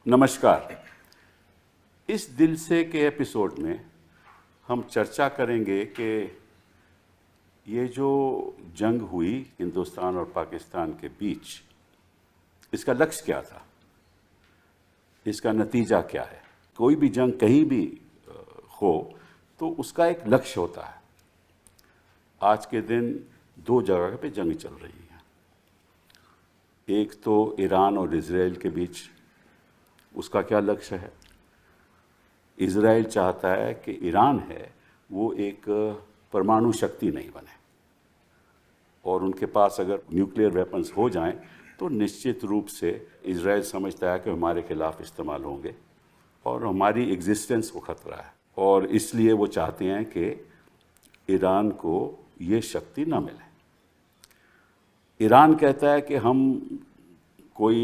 नमस्कार। इस दिल से के एपिसोड में हम चर्चा करेंगे कि ये जो जंग हुई हिंदुस्तान और पाकिस्तान के बीच, इसका लक्ष्य क्या था, इसका नतीजा क्या है। कोई भी जंग कहीं भी हो तो उसका एक लक्ष्य होता है। आज के दिन दो जगह पे जंग चल रही है। एक तो ईरान और इजराइल के बीच, उसका क्या लक्ष्य है। इजराइल चाहता है कि ईरान है वो एक परमाणु शक्ति नहीं बने, और उनके पास अगर न्यूक्लियर वेपन्स हो जाएं तो निश्चित रूप से इजराइल समझता है कि हमारे खिलाफ इस्तेमाल होंगे और हमारी एग्जिस्टेंस को खतरा है, और इसलिए वो चाहते हैं कि ईरान को ये शक्ति ना मिले। ईरान कहता है कि हम कोई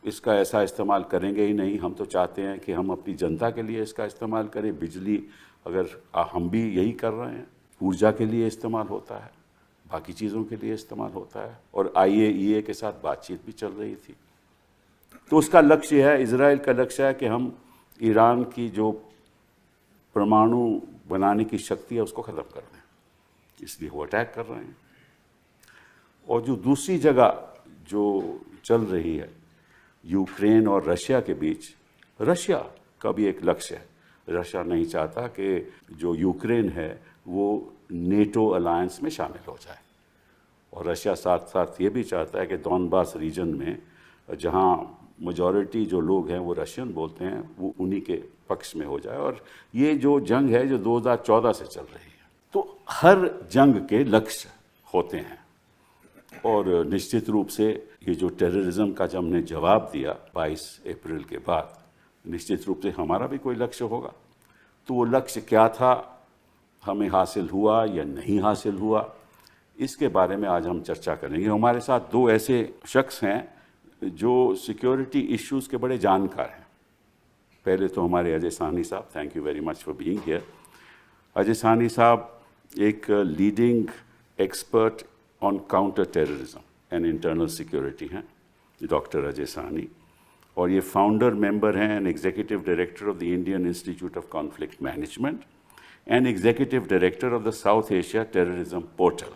इसका ऐसा इस्तेमाल करेंगे ही नहीं, हम तो चाहते हैं कि हम अपनी जनता के लिए इसका इस्तेमाल करें। बिजली अगर हम भी यही कर रहे हैं, ऊर्जा के लिए इस्तेमाल होता है, बाकी चीज़ों के लिए इस्तेमाल होता है, और IAEA के साथ बातचीत भी चल रही थी। तो उसका लक्ष्य है, इजराइल का लक्ष्य है कि हम ईरान की जो परमाणु बनाने की शक्ति है उसको ख़त्म कर दें, इसलिए वो अटैक कर रहे हैं। और जो दूसरी जगह जो चल रही है यूक्रेन और रशिया के बीच, रशिया का भी एक लक्ष्य है। रशिया नहीं चाहता कि जो यूक्रेन है वो नेटो अलायंस में शामिल हो जाए, और रशिया साथ साथ ये भी चाहता है कि डॉनबास रीजन में जहाँ मेजॉरिटी जो लोग हैं वो रशियन बोलते हैं, वो उन्हीं के पक्ष में हो जाए। और ये जो जंग है जो 2014 से चल रही है, तो हर जंग के लक्ष्य होते हैं। और निश्चित रूप से ये जो टेररिज्म का जब हमने जवाब दिया 22 अप्रैल के बाद, निश्चित रूप से हमारा भी कोई लक्ष्य होगा। तो वो लक्ष्य क्या था, हमें हासिल हुआ या नहीं हासिल हुआ, इसके बारे में आज हम चर्चा करेंगे। हमारे साथ दो ऐसे शख्स हैं जो सिक्योरिटी इश्यूज़ के बड़े जानकार हैं। पहले तो हमारे अजय साहनी साहब, thank you very much for being here. Ajay Sahni साहब एक leading expert on counter terrorism and internal security हैं, डॉक्टर अजय साहनी, और ये फाउंडर मेंबर हैं and executive director of the Indian institute of conflict management and executive director of the south Asia terrorism portal,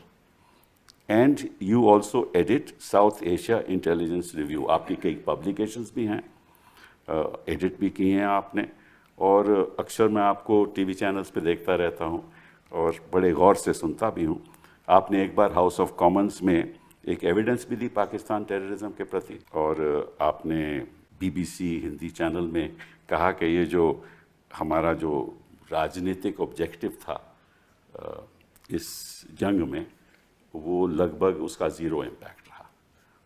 and you also edit south Asia intelligence review. आपकी कई publications भी हैं, edit भी की हैं आपने, और अक्सर मैं आपको टीवी चैनल्स पे देखता रहता हूँ और बड़े गौर से सुनता भी हूँ। आपने एक बार हाउस ऑफ कॉमन्स में एक एविडेंस भी दी पाकिस्तान टेररिज्म के प्रति, और आपने BBC हिंदी चैनल में कहा कि ये जो हमारा जो राजनीतिक ऑब्जेक्टिव था इस जंग में, वो लगभग उसका ज़ीरो इम्पैक्ट रहा।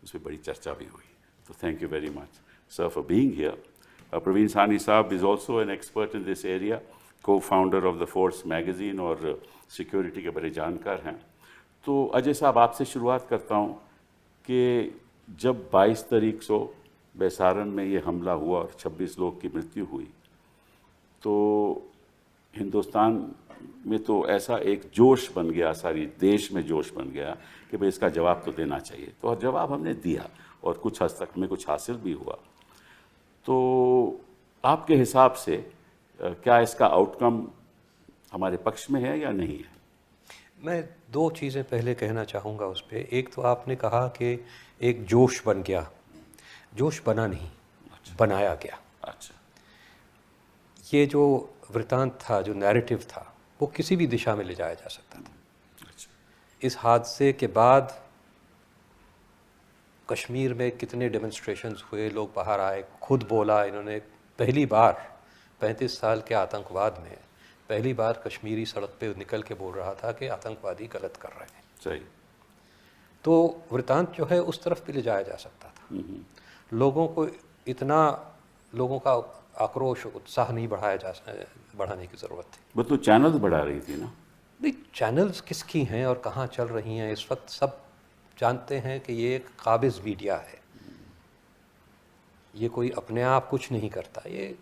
उस पर बड़ी चर्चा भी हुई। तो thank you very much sir for being here. Praveen Sawhney साहब is also an expert in this area, co founder of the Force magazine, और सिक्योरिटी के बड़े जानकार हैं। तो अजय साहब, आपसे शुरुआत करता हूँ कि जब 22 तारीख को बैसारन में ये हमला हुआ और 26 लोग की मृत्यु हुई, तो हिंदुस्तान में तो ऐसा एक जोश बन गया, सारी देश में जोश बन गया कि भाई इसका जवाब तो देना चाहिए। तो जवाब हमने दिया और कुछ हद तक में कुछ हासिल भी हुआ। तो आपके हिसाब से क्या इसका आउटकम हमारे पक्ष में है या नहीं है? मैं दो चीज़ें पहले कहना चाहूँगा उस पर। एक तो आपने कहा कि एक जोश बन गया। जोश बना नहीं, अच्छा। बनाया गया। अच्छा। ये जो वृतांत था, जो नैरेटिव था, वो किसी भी दिशा में ले जाया जा सकता था। अच्छा। इस हादसे के बाद कश्मीर में कितने डेमोन्स्ट्रेशंस हुए, लोग बाहर आए, खुद बोला इन्होंने, पहली बार 35 साल के आतंकवाद में पहली बार कश्मीरी सड़क पे निकल के बोल रहा था कि आतंकवादी गलत कर रहे हैं। सही। तो वृतांत जो है उस तरफ भी ले जाया जा सकता था। लोगों को इतना, लोगों का आक्रोश, उत्साह नहीं बढ़ाने की ज़रूरत थी। वो तो चैनल्स बढ़ा रही थी ना। नहीं, चैनल्स किसकी हैं और कहाँ चल रही हैं, इस वक्त सब जानते हैं कि ये एक काबिज़ मीडिया है। ये कोई अपने आप कुछ नहीं करता। ये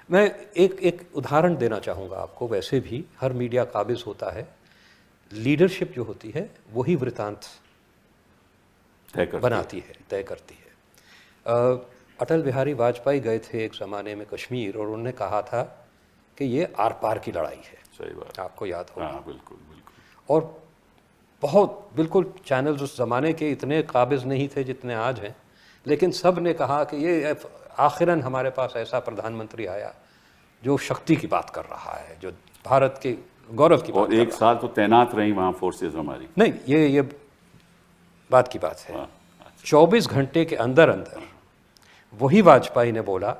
मैं एक उदाहरण देना चाहूँगा आपको। वैसे भी हर मीडिया काबिज़ होता है, लीडरशिप जो होती है वही वृतांत बनाती है, तय करती है। अटल बिहारी वाजपेयी गए थे एक ज़माने में कश्मीर और उन्होंने कहा था कि ये आर पार की लड़ाई है। सही बात। आपको याद होगा। हाँ बिल्कुल बिल्कुल। और बहुत बिल्कुल चैनल्स उस ज़माने के इतने काबिज़ नहीं थे जितने आज हैं, लेकिन सब ने कहा कि ये आखिरन हमारे पास ऐसा प्रधानमंत्री आया जो शक्ति की बात कर रहा है, जो भारत के गौरव की बात और कर रहा है। 1 साल तो तैनात रही वहाँ फोर्सेज हमारी। नहीं, ये बात की बात है। 24 घंटे के अंदर अंदर वही वाजपेयी ने बोला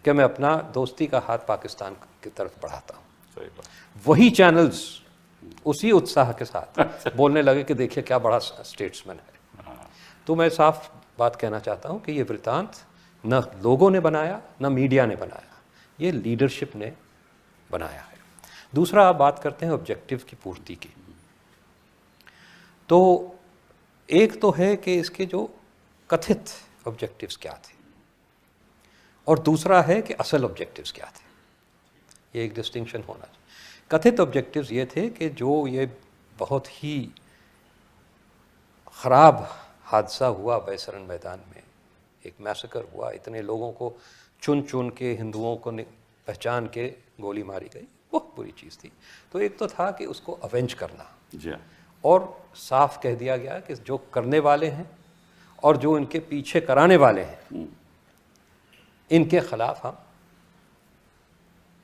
कि मैं अपना दोस्ती का हाथ पाकिस्तान की तरफ बढ़ाता हूँ। सही बात। वही चैनल्स उसी उत्साह के साथ बोलने लगे कि देखिए क्या बड़ा स्टेट्समैन है। तो मैं साफ बात कहना चाहता हूँ कि ये वृत्तांत न लोगों ने बनाया न मीडिया ने बनाया, ये लीडरशिप ने बनाया है। दूसरा, आप बात करते हैं ऑब्जेक्टिव की पूर्ति की, तो एक तो है कि इसके जो कथित ऑब्जेक्टिव्स क्या थे और दूसरा है कि असल ऑब्जेक्टिव्स क्या थे। ये एक डिस्टिंक्शन होना चाहिए। कथित ऑब्जेक्टिव्स ये थे कि जो ये बहुत ही ख़राब हादसा हुआ बैसरन मैदान में, एक मैसेकर हुआ, इतने लोगों को चुन चुन के हिंदुओं को पहचान के गोली मारी गई, बहुत बुरी चीज़ थी। तो एक तो था कि उसको अवेंज करना जी। और साफ कह दिया गया कि जो करने वाले हैं और जो इनके पीछे कराने वाले हैं इनके खिलाफ हम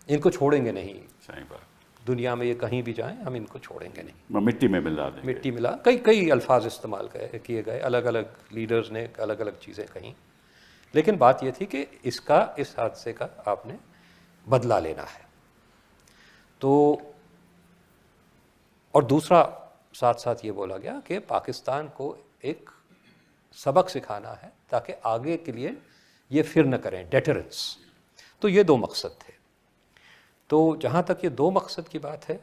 इनको छोड़ेंगे नहीं। सही बात। दुनिया में ये कहीं भी जाएं हम इनको छोड़ेंगे नहीं। मिट्टी में मिला देंगे। मिट्टी मिला, कई अल्फाज इस्तेमाल किए गए, अलग अलग लीडर्स ने अलग अलग चीज़ें कहीं, लेकिन बात ये थी कि इस हादसे का आपने बदला लेना है। तो और दूसरा साथ साथ ये बोला गया कि पाकिस्तान को एक सबक सिखाना है ताकि आगे के लिए ये फिर न करें, डेटरेंस। तो ये 2 मकसद थे। तो जहाँ तक ये 2 मकसद की बात है,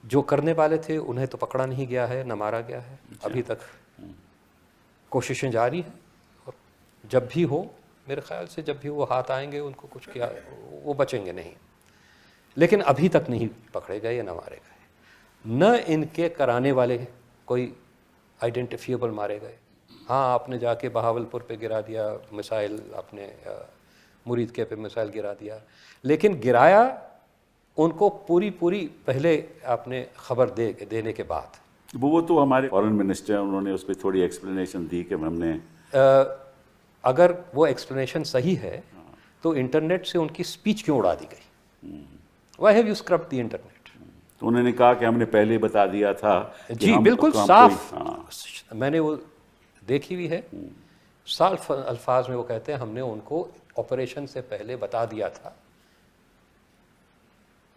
जो करने वाले थे उन्हें तो पकड़ा नहीं गया है, न मारा गया है। अभी तक कोशिशें जारी हैं और जब भी हो, मेरे ख्याल से जब भी वो हाथ आएंगे उनको कुछ किया, वो बचेंगे नहीं। लेकिन अभी तक नहीं पकड़े गए या न मारे गए, न इनके कराने वाले कोई आइडेंटिफिएबल मारे गए। हाँ, आपने जाके बहावलपुर पे गिरा दिया मिसाइल, आपने मुरीद के पे मिसाइल गिरा दिया, लेकिन गिराया उनको पूरी पहले आपने खबर देने के बाद। वो तो हमारे फॉरेन मिनिस्टर, उन्होंने उस पर थोड़ी एक्सप्लेनेशन दी कि हमने अगर वो एक्सप्लेनेशन सही है तो इंटरनेट से उनकी स्पीच क्यों उड़ा दी गई? Why have you scrapped the internet? तो उन्होंने कहा कि हमने पहले बता दिया था। जी बिल्कुल साफ, मैंने वो देखी हुई है। साफ अल्फाज में वो कहते हैं हमने उनको ऑपरेशन से पहले बता दिया था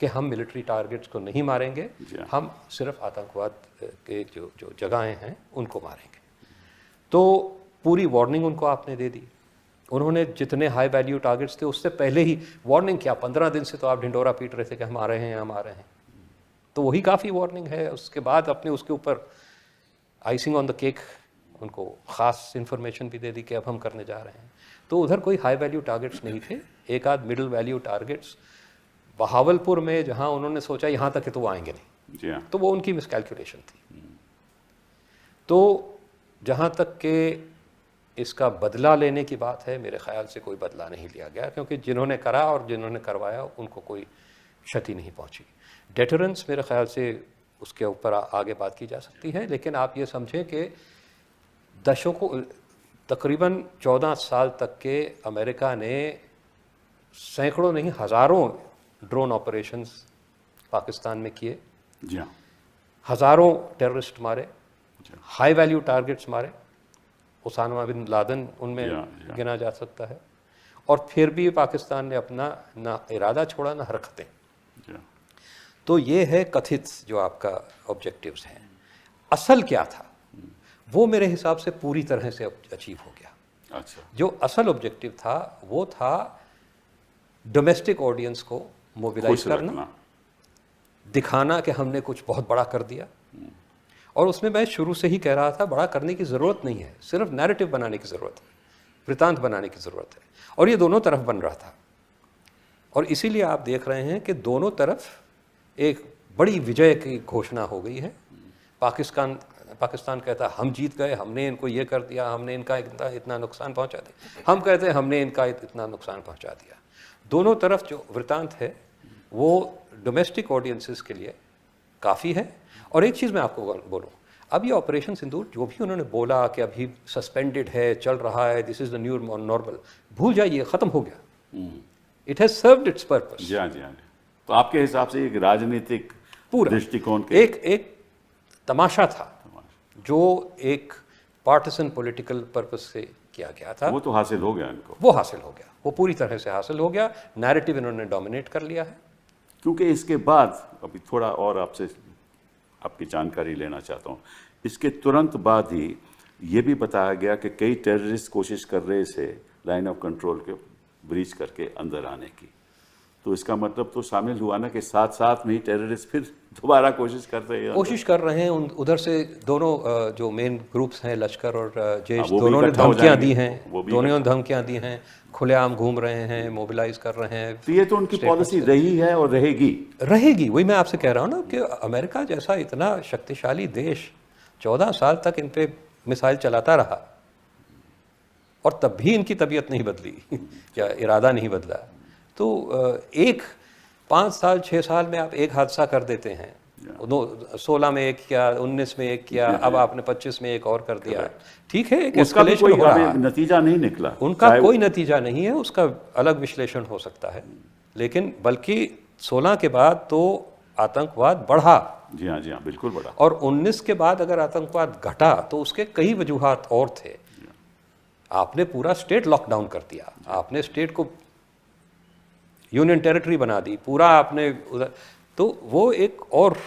कि हम मिलिट्री टारगेट्स को नहीं मारेंगे, हम सिर्फ आतंकवाद के जो जगहें हैं उनको मारेंगे। तो पूरी वार्निंग उनको आपने दे दी। उन्होंने जितने हाई वैल्यू टारगेट्स थे उससे पहले ही वार्निंग, क्या 15 दिन से तो आप ढिंडोरा पीट रहे थे कि हम आ रहे हैं, हम आ रहे हैं, तो वही काफ़ी वार्निंग है। उसके बाद अपने उसके ऊपर आइसिंग ऑन द केक उनको ख़ास इन्फॉर्मेशन भी दे दी कि अब हम करने जा रहे हैं। तो उधर कोई हाई वैल्यू टारगेट्स नहीं थे, एक आध मिडिल वैल्यू टारगेट्स बहावलपुर में, जहां उन्होंने सोचा यहाँ तक है तो वो आएंगे नहीं, तो वो उनकी मिसकैलकुलेशन थी। तो जहाँ तक के इसका बदला लेने की बात है, मेरे ख्याल से कोई बदला नहीं लिया गया, क्योंकि जिन्होंने करा और जिन्होंने करवाया उनको कोई क्षति नहीं पहुँची। डेटरेंस मेरे ख्याल से उसके ऊपर आगे बात की जा सकती है, लेकिन आप ये समझें कि दशकों, तकरीबन 14 साल तक के अमेरिका ने सैकड़ों नहीं हज़ारों ड्रोन ऑपरेशंस पाकिस्तान में किए, हज़ारों टेररिस्ट मारे, हाई वैल्यू टारगेट्स मारे, उसामा बिन लादेन उनमें गिना जा सकता है, और फिर भी पाकिस्तान ने अपना ना इरादा छोड़ा ना हरकतें। तो ये है कथित जो आपका ऑब्जेक्टिव्स हैं। असल क्या था वो मेरे हिसाब से पूरी तरह से अचीव हो गया। अच्छा। जो असल ऑब्जेक्टिव था वो था डोमेस्टिक ऑडियंस को मोबिलाइज करना, दिखाना कि हमने कुछ बहुत बड़ा कर दिया। और उसमें मैं शुरू से ही कह रहा था बड़ा करने की ज़रूरत नहीं है, सिर्फ नैरेटिव बनाने की ज़रूरत है, वृत्तांत बनाने की ज़रूरत है, और ये दोनों तरफ बन रहा था। और इसीलिए आप देख रहे हैं कि दोनों तरफ एक बड़ी विजय की घोषणा हो गई है। पाकिस्तान पाकिस्तान कहता है हम जीत गए, हमने इनको ये कर दिया, हमने इनका इतना नुकसान पहुंचा दिया। हम कहते हैं हमने इनका इतना नुकसान पहुंचा दिया। दोनों तरफ जो वृतांत है वो डोमेस्टिक ऑडियंसेस के लिए काफ़ी है। और एक चीज़ मैं आपको बोलूँ, अब ये ऑपरेशन सिंदूर जो भी उन्होंने बोला कि अभी सस्पेंडेड है, चल रहा है, this is the new normal, भूल जाइए, ख़त्म हो गया। It has served its purpose. जी हाँ, जी हाँ। तो आपके हिसाब से एक राजनीतिक पूरा दृष्टिकोण के एक तमाशा था जो एक पार्टिसन पॉलिटिकल पर्पस से किया गया था। वो तो हासिल हो गया इनको, वो हासिल हो गया, वो पूरी तरह से हासिल हो गया। नैरेटिव इन्होंने डोमिनेट कर लिया है। क्योंकि इसके बाद अभी थोड़ा और आपसे आपकी जानकारी लेना चाहता हूँ। इसके तुरंत बाद ही ये भी बताया गया कि कई टेररिस्ट कोशिश कर रहे थे लाइन ऑफ कंट्रोल के ब्रीच करके अंदर आने की। तो इसका मतलब तो शामिल हुआ ना कि साथ साथ में ही टेररिस्ट फिर दोबारा कोशिश कर रहे हैं। उधर से दोनों जो मेन ग्रुप्स हैं, लश्कर और जैश, वो भी दोनों ने इकट्ठा हो धमकियां दी जाएंगे। हैं, वो भी दोनों ने धमकियां दी हैं, खुलेआम घूम रहे हैं, मोबिलाइज कर रहे हैं। तो ये तो उनकी पॉलिसी रही है और रहेगी। वही मैं आपसे कह रहा हूँ ना कि अमेरिका जैसा इतना शक्तिशाली देश 14 साल तक इन पे मिसाइल चलाता रहा और तब भी इनकी तबीयत नहीं बदली या इरादा नहीं बदला। तो 5 साल 6 साल में आप एक हादसा कर देते हैं, 16 में एक किया, 19 में एक किया, अब आपने 25 में एक और कर दिया। ठीक है, एक उसका भी एस्केलेशन हो रहा है, नतीजा नहीं निकला, उनका कोई नतीजा नहीं है, उसका अलग विश्लेषण हो सकता है। लेकिन बल्कि 16 के बाद तो आतंकवाद बढ़ा। जी हाँ, बिल्कुल बढ़ा। और 19 के बाद अगर आतंकवाद घटा तो उसके कई वजूहात और थे। आपने पूरा स्टेट लॉकडाउन कर दिया, आपने स्टेट को यूनियन टेरिटरी बना दी, पूरा आपने उधर, तो वो एक और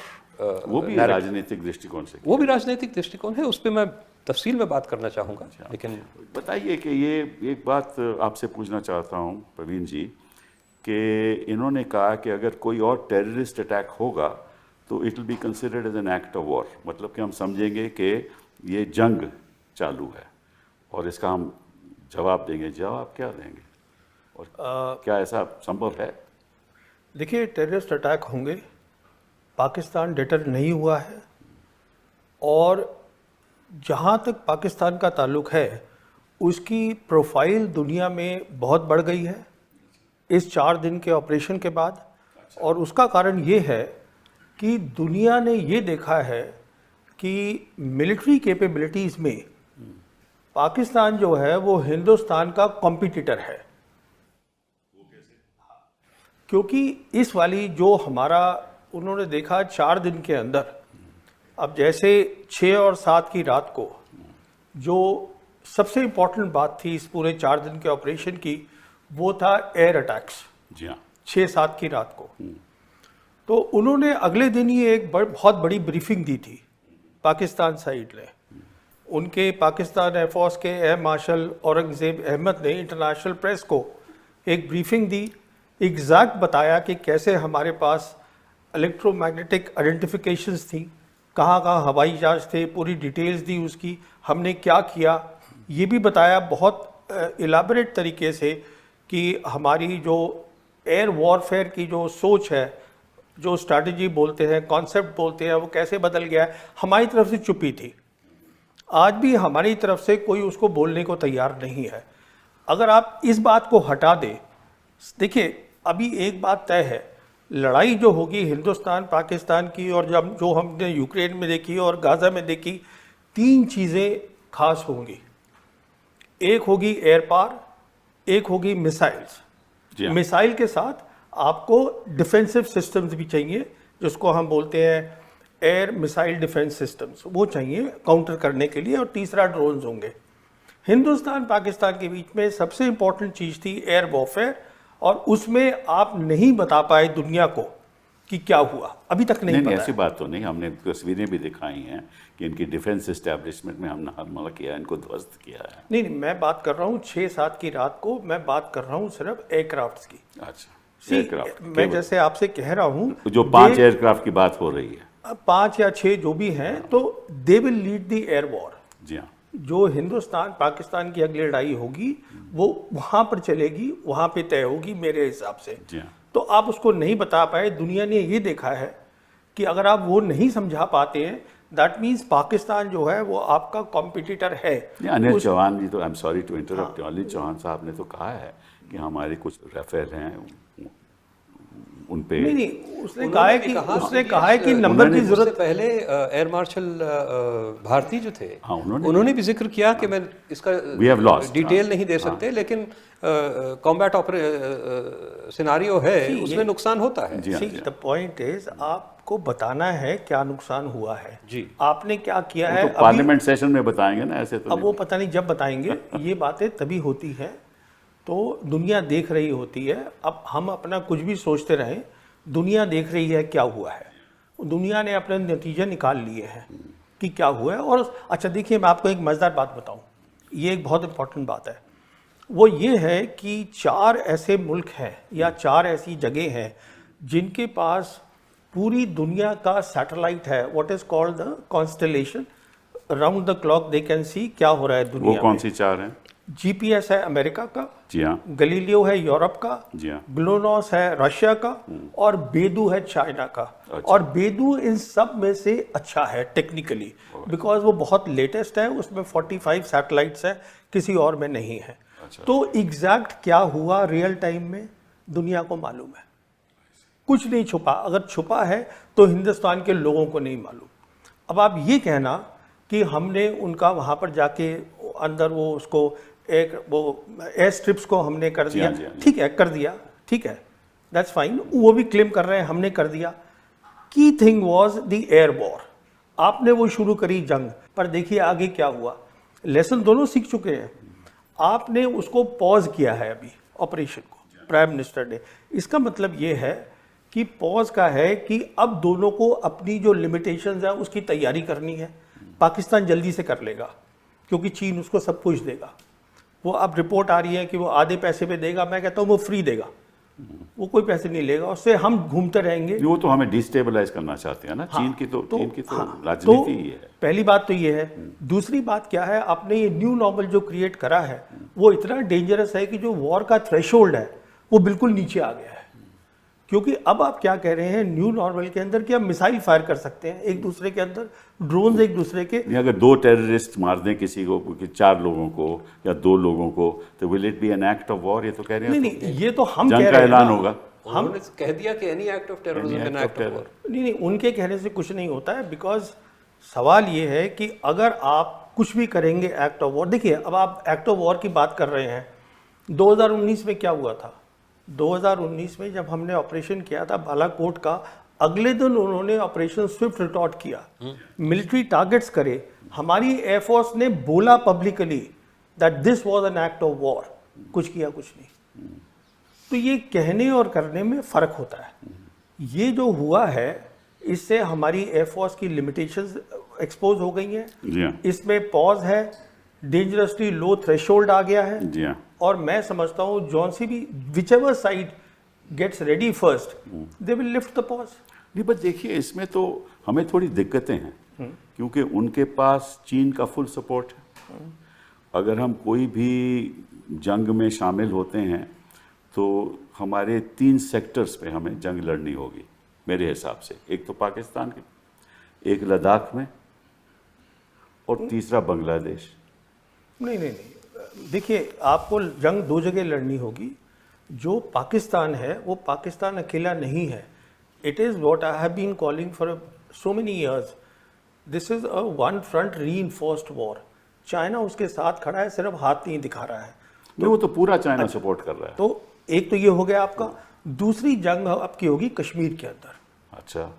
वो भी राजनीतिक दृष्टिकोण से, वो भी राजनीतिक दृष्टिकोण है, उस पर मैं तफसील में बात करना चाहूँगा। लेकिन बताइए कि ये एक बात आपसे पूछना चाहता हूँ प्रवीण जी, कि इन्होंने कहा कि अगर कोई और टेररिस्ट अटैक होगा तो it will be considered as an act of war, मतलब कि हम समझेंगे कि ये जंग चालू है और इसका हम जवाब देंगे। जवाब क्या देंगे और क्या ऐसा संभव है? देखिए, टेररिस्ट अटैक होंगे, पाकिस्तान डिटर नहीं हुआ है और जहाँ तक पाकिस्तान का ताल्लुक है उसकी प्रोफाइल दुनिया में बहुत बढ़ गई है इस 4 दिन के ऑपरेशन के बाद। और उसका कारण ये है कि दुनिया ने ये देखा है कि मिलिट्री कैपेबिलिटीज़ में पाकिस्तान जो है वो हिंदुस्तान का कॉम्पिटिटर है। क्योंकि इस वाली जो हमारा उन्होंने देखा 4 दिन के अंदर, अब जैसे 6 और 7 की रात को जो सबसे इम्पोर्टेंट बात थी इस पूरे 4 दिन के ऑपरेशन की, वो था एयर अटैक्स। जी हाँ, 6-7 की रात को। तो उन्होंने अगले दिन ही एक बहुत बड़ी ब्रीफिंग दी थी पाकिस्तान साइड ने। उनके पाकिस्तान एयरफोर्स के एयर मार्शल औरंगजेब अहमद ने इंटरनेशनल प्रेस को एक ब्रीफिंग दी, एग्जैक्ट बताया कि कैसे हमारे पास इलेक्ट्रोमैग्नेटिक आइडेंटिफिकेशंस थी, कहाँ कहाँ हवाई जहाज थे, पूरी डिटेल्स दी उसकी, हमने क्या किया ये भी बताया बहुत इलाबरेट तरीके से कि हमारी जो एयर वॉरफेयर की जो सोच है, जो स्ट्रैटेजी बोलते हैं, कॉन्सेप्ट बोलते हैं, वो कैसे बदल गया है। हमारी तरफ से चुप्पी थी, आज भी हमारी तरफ से कोई उसको बोलने को तैयार नहीं है। अगर आप इस बात को हटा दें, देखिए अभी एक बात तय है, लड़ाई जो होगी हिंदुस्तान पाकिस्तान की और जब जो हमने यूक्रेन में देखी और गाज़ा में देखी, 3 चीज़ें खास होंगी। एक होगी एयर पावर, एक होगी मिसाइल्स। मिसाइल के साथ आपको डिफेंसिव सिस्टम्स भी चाहिए, जिसको हम बोलते हैं एयर मिसाइल डिफेंस सिस्टम्स, वो चाहिए काउंटर करने के लिए। और तीसरा ड्रोन्स होंगे। हिंदुस्तान पाकिस्तान के बीच में सबसे इंपॉर्टेंट चीज़ थी एयर वॉरफेयर, और उसमें आप नहीं बता पाए दुनिया को कि क्या हुआ, अभी तक नहीं पता। ऐसी बात तो नहीं, हमने तस्वीरें भी दिखाई हैं कि इनकी डिफेंस एस्टेब्लिशमेंट में हमने हमला किया, इनको ध्वस्त किया है। नहीं, मैं बात कर रहा हूँ 6-7 की रात को, मैं बात कर रहा हूँ सिर्फ एयरक्राफ्ट की। अच्छा, एयरक्राफ्ट मैं जैसे आपसे कह रहा हूँ जो 5 एयरक्राफ्ट की बात हो रही है, 5 या 6 जो भी हैं, तो they will lead the air war. जी हाँ, जो हिंदुस्तान पाकिस्तान की अगली लड़ाई होगी वो वहां पर चलेगी, वहां पे तय होगी मेरे हिसाब से। जी हाँ। तो आप उसको नहीं बता पाए। दुनिया ने ये देखा है कि अगर आप वो नहीं समझा पाते हैं दैट मीन्स पाकिस्तान जो है वो आपका कॉम्पिटिटर है। अनिल चौहान जी तो, I am sorry to interrupt, Anil Chauhan साहब ने तो कहा है कि हमारे कुछ राफेल हैं उन पे। नहीं, उसने कहा है कि नंबर की जरूरत। पहले एयर मार्शल भारती जो थे, हाँ, उन्होंने भी जिक्र किया कि मैं इसका डिटेल नहीं दे सकते, लेकिन कॉम्बैट सिनारियो है, उसमें नुकसान होता है। द पॉइंट इज आपको बताना है क्या नुकसान हुआ है जी, आपने क्या किया है। तो पार्लियामेंट सेशन में बताएंगे ना, ऐसे तो अब वो पता नहीं जब बताएंगे। ये बातें तभी होती हैं तो दुनिया देख रही होती है। अब हम अपना कुछ भी सोचते रहें, दुनिया देख रही है क्या हुआ है। दुनिया ने अपने नतीजे निकाल लिए हैं कि क्या हुआ है। और अच्छा देखिए, मैं आपको एक मज़ेदार बात बताऊं, ये एक बहुत इंपॉर्टेंट बात है। वो ये है कि 4 ऐसे मुल्क हैं या 4 ऐसी जगह हैं जिनके पास पूरी दुनिया का सैटेलाइट है, what is called the constellation, round the clock they can see क्या हो रहा है दुनिया में। वो कौन सी 4 हैं? जीपीएस है अमेरिका का, जी हाँ, गलीलियो है यूरोप का, जी हाँ, ग्लोनॉस है रशिया का, और बेदू है चाइना का। और बेदू इन सब में से अच्छा है टेक्निकली, बिकॉज वो बहुत लेटेस्ट है, उसमें 45 सैटेलाइट्स हैं, किसी और में नहीं है। तो एग्जैक्ट क्या हुआ रियल टाइम में दुनिया को मालूम है, कुछ नहीं छुपा। अगर छुपा है तो हिंदुस्तान के लोगों को नहीं मालूम। अब आप ये कहना कि हमने उनका वहाँ पर जाके अंदर वो उसको एक वो एयर स्ट्रिप्स को हमने कर दिया, ठीक है, कर दिया, ठीक है, दैट्स फाइन, वो भी क्लेम कर रहे हैं हमने कर दिया। Key thing was the air war, आपने वो शुरू करी जंग, पर देखिए आगे क्या हुआ। लेसन दोनों सीख चुके हैं। आपने उसको पॉज किया है अभी ऑपरेशन को, प्राइम मिनिस्टर ने। इसका मतलब ये है कि पॉज का है कि अब दोनों को अपनी जो लिमिटेशंस है उसकी तैयारी करनी है। पाकिस्तान जल्दी से कर लेगा क्योंकि चीन उसको सब कुछ देगा। वो अब रिपोर्ट आ रही है कि वो आधे पैसे पे देगा, मैं कहता हूँ वो फ्री देगा, वो कोई पैसे नहीं लेगा, उससे हम घूमते रहेंगे। वो तो हमें डिस्टेबलाइज करना चाहते हैं ना। हाँ, चीन की तो हाँ, राजनीति ही है। पहली बात तो ये है। दूसरी बात क्या है, आपने ये न्यू नॉर्मल जो क्रिएट करा है वो इतना डेंजरस है कि जो वॉर का थ्रेशोल्ड है वो बिल्कुल नीचे आ गया है। क्योंकि अब आप क्या कह रहे हैं न्यू नॉर्मल के अंदर कि आप मिसाइल फायर कर सकते हैं एक दूसरे के अंदर, ड्रोन एक दूसरे के। अगर 2 टेररिस्ट मार दें किसी को, 4 लोगों को या 2 लोगों को, तो will it be N act of war? ये तो कह रहे हैं। नहीं, ये तो हम जंग कह का रहे हैं, ऐलान होगा। हम कह दिया कि any act of terrorism N act of war. नहीं, उनके कहने से कुछ नहीं होता है। बिकॉज सवाल ये है कि अगर आप कुछ भी करेंगे एक्ट ऑफ वॉर, देखिए अब आप एक्ट ऑफ वॉर की बात कर रहे हैं। 2019 में क्या हुआ था? 2019 में जब हमने ऑपरेशन किया था बालाकोट का, अगले दिन उन्होंने ऑपरेशन स्विफ्ट रिटॉर्ट किया, मिलिट्री टारगेट्स करे। हमारी एयरफोर्स ने बोला publicly that this was an act of war, कुछ किया कुछ नहीं। तो ये कहने और करने में फर्क होता है। ये जो हुआ है इससे हमारी एयरफोर्स की लिमिटेशंस एक्सपोज हो गई हैं। इसमें पॉज है, डेंजरसली लो थ्रेशोल्ड आ गया है। और मैं समझता हूँ जॉन सी भी whichever side gets ready first they will lift the pause. नहीं, बस देखिए इसमें तो हमें थोड़ी दिक्कतें हैं क्योंकि उनके पास चीन का फुल सपोर्ट है। अगर हम कोई भी जंग में शामिल होते हैं तो हमारे 3 सेक्टर्स पे हमें जंग लड़नी होगी मेरे हिसाब से। एक तो पाकिस्तान के, एक लद्दाख में, और तीसरा बांग्लादेश। नहीं, देखिए आपको जंग 2 जगह लड़नी होगी। जो पाकिस्तान है वो पाकिस्तान अकेला नहीं है। It is what I have been calling for so many years, this is a one front reinforced war. China उसके साथ खड़ा है, सिर्फ हाथ नहीं दिखा रहा है। तो वो तो पूरा चाइना सपोर्ट कर रहा है। तो एक तो ये हो गया आपका। दूसरी जंग आपकी होगी कश्मीर के अंदर। अच्छा,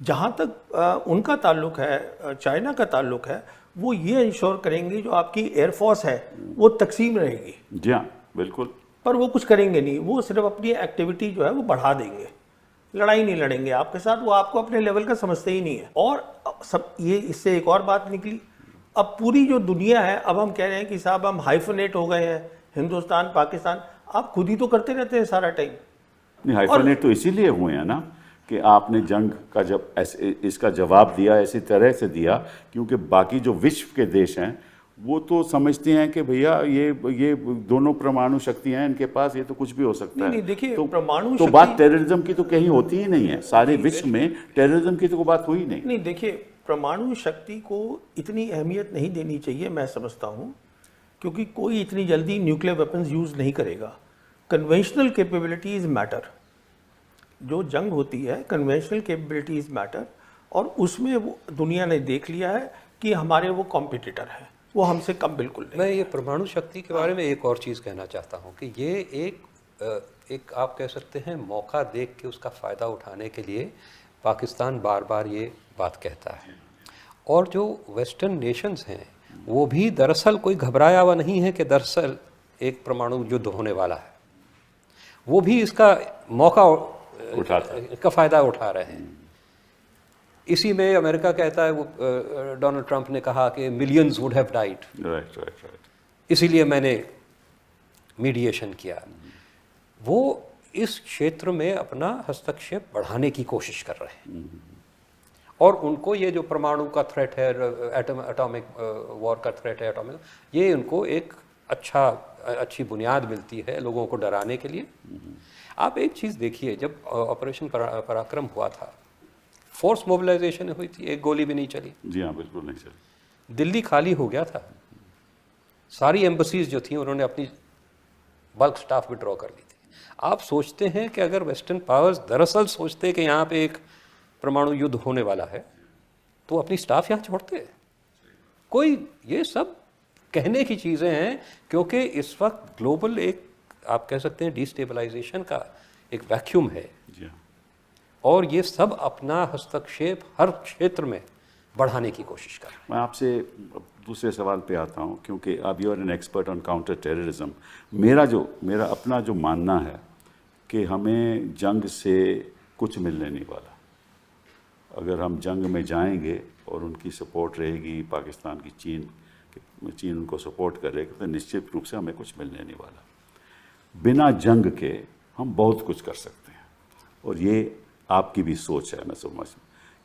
जहाँ तक उनका ताल्लुक है, चाइना का ताल्लुक है, वो ये इंश्योर करेंगे जो आपकी एयरफोर्स है वो तकसीम रहेगी। जी हाँ, बिल्कुल। पर वो कुछ करेंगे नहीं, वो सिर्फ अपनी एक्टिविटी जो है वो बढ़ा देंगे, लड़ाई नहीं लड़ेंगे आपके साथ। वो आपको अपने लेवल का समझते ही नहीं है। और सब ये इससे एक और बात निकली, अब पूरी जो दुनिया है, अब हम कह रहे हैं कि साहब हम हाइफनेट हो गए हैं, हिंदुस्तान पाकिस्तान। आप खुद ही तो करते रहते हैं सारा टाइम। नहीं, हाइफनेट तो इसीलिए हुए हैं ना कि आपने जंग का जब इसका जवाब दिया ऐसी तरह से दिया क्योंकि बाकी जो विश्व के देश हैं वो तो समझते हैं कि भैया ये दोनों परमाणु शक्तियां हैं इनके पास, ये तो कुछ भी हो सकता है। नहीं, देखिए तो परमाणु तो बात टेररिज्म की तो कहीं होती ही नहीं है। सारे विश्व में टेररिज्म की तो बात हुई नहीं। नहीं, देखिए परमाणु शक्ति को इतनी अहमियत नहीं देनी चाहिए, मैं समझता हूँ, क्योंकि कोई इतनी जल्दी न्यूक्लियर वेपन्स यूज़ नहीं करेगा। Conventional capabilities matter. जो जंग होती है, कन्वेंशनल कैपेबिलिटीज़ मैटर, और उसमें वो दुनिया ने देख लिया है कि हमारे वो कॉम्पिटिटर हैं, वो हमसे कम बिल्कुल नहीं। मैं ये परमाणु शक्ति के बारे में एक और चीज़ कहना चाहता हूँ कि ये एक आप कह सकते हैं मौका देख के उसका फ़ायदा उठाने के लिए पाकिस्तान बार बार ये बात कहता है, और जो वेस्टर्न नेशंस हैं वो भी दरअसल कोई घबराया हुआ नहीं है कि दरअसल एक परमाणु युद्ध होने वाला है, वो भी इसका मौका का फ़ायदा उठा रहे हैं। इसी में अमेरिका कहता है, वो डोनाल्ड ट्रंप ने कहा कि मिलियंस वुड हैव डाइड, इसीलिए मैंने मीडिएशन किया। वो इस क्षेत्र में अपना हस्तक्षेप बढ़ाने की कोशिश कर रहे हैं, और उनको ये जो परमाणु का थ्रेट है, एटॉमिक वॉर का थ्रेट है, एटॉमिक, ये उनको एक अच्छी बुनियाद मिलती है लोगों को डराने के लिए। आप एक चीज़ देखिए, जब ऑपरेशन पराक्रम हुआ था, फोर्स मोबिलाइजेशन हुई थी, एक गोली भी नहीं चली। जी हाँ, बिल्कुल नहीं चली। दिल्ली खाली हो गया था, सारी एम्बसीज जो थी उन्होंने अपनी बल्क स्टाफ विड्रॉ कर ली थी। आप सोचते हैं कि अगर वेस्टर्न पावर्स दरअसल सोचते कि यहाँ पे एक परमाणु युद्ध होने वाला है तो अपनी स्टाफ यहाँ छोड़ते? कोई, ये सब कहने की चीज़ें हैं, क्योंकि इस वक्त ग्लोबल एक आप कह सकते हैं डिस्टेबलाइजेशन का एक वैक्यूम है, और ये सब अपना हस्तक्षेप हर क्षेत्र में बढ़ाने की कोशिश कर रहे हैं। मैं आपसे दूसरे सवाल पे आता हूँ, क्योंकि आप you are an expert on counter terrorism. मेरा अपना जो मानना है कि हमें जंग से कुछ मिलने नहीं वाला। अगर हम जंग में जाएंगे और उनकी सपोर्ट रहेगी पाकिस्तान की, चीन उनको सपोर्ट करेगा, तो निश्चित रूप से हमें कुछ मिलने नहीं वाला। बिना जंग के हम बहुत कुछ कर सकते हैं, और ये आपकी भी सोच है, मैं समझ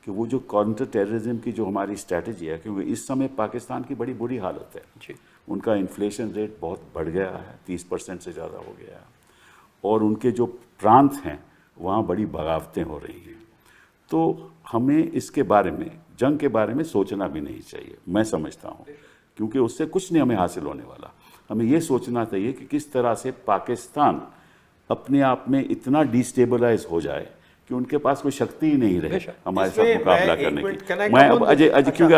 कि वो जो काउंटर टेररिज्म की जो हमारी स्ट्रैटेजी है, क्योंकि इस समय पाकिस्तान की बड़ी बुरी हालत है जी। उनका इन्फ्लेशन रेट बहुत बढ़ गया है, 30% से ज़्यादा हो गया है, और उनके जो प्रांत हैं वहाँ बड़ी बगावतें हो रही हैं। तो हमें इसके बारे में, जंग के बारे में सोचना भी नहीं चाहिए, मैं समझता हूँ, क्योंकि उससे कुछ नहीं हमें हासिल होने वाला। हमें ये सोचना चाहिए कि किस तरह से पाकिस्तान अपने आप में इतना डिस्टेबलाइज हो जाए कि उनके पास कोई शक्ति ही नहीं रहे हमारे साथ मुकाबला करने की। मैं अब क्योंकि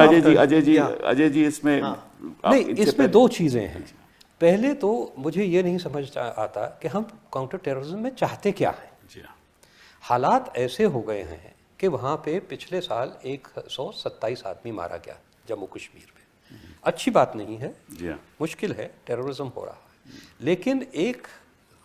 अजय जी इसमें नहीं, इसमें दो चीज़ें हैं। पहले तो मुझे ये नहीं समझ आता कि हम काउंटर टेररिज्म में चाहते क्या हैं। हालात ऐसे हो गए हैं कि वहाँ पे पिछले साल 127 आदमी मारा गया जम्मू कश्मीर में। अच्छी बात नहीं है, मुश्किल है, टेररिज्म हो रहा है, लेकिन एक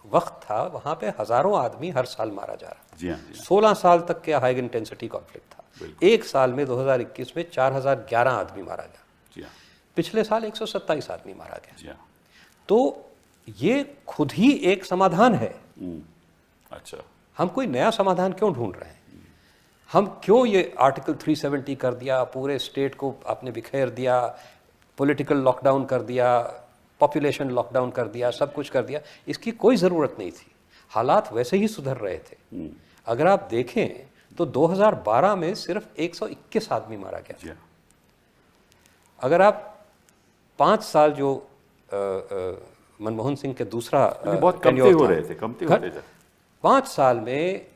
वक्त था वहाँ पे हज़ारों आदमी हर साल मारा जा रहा। 16 साल तक के हाई इंटेंसिटी कॉन्फ्लिक्ट था। एक साल में 2021 में 4011 आदमी मारा गया, पिछले साल 127 आदमी मारा गया। तो ये खुद ही एक समाधान है। अच्छा, हम कोई नया समाधान क्यों ढूंढ रहे हैं? हम क्यों ये आर्टिकल 370 कर दिया, पूरे स्टेट को आपने बिखेर दिया, पॉलिटिकल लॉकडाउन कर दिया, पॉपुलेशन लॉकडाउन कर दिया, सब कुछ कर दिया? इसकी कोई ज़रूरत नहीं थी। हालात वैसे ही सुधर रहे थे। अगर आप देखें तो 2012 में सिर्फ 121 आदमी मारा गया। अगर आप 5 साल जो मनमोहन सिंह के दूसरा बहुत कमते हो रहे थे, कमते होते थे। 5 साल में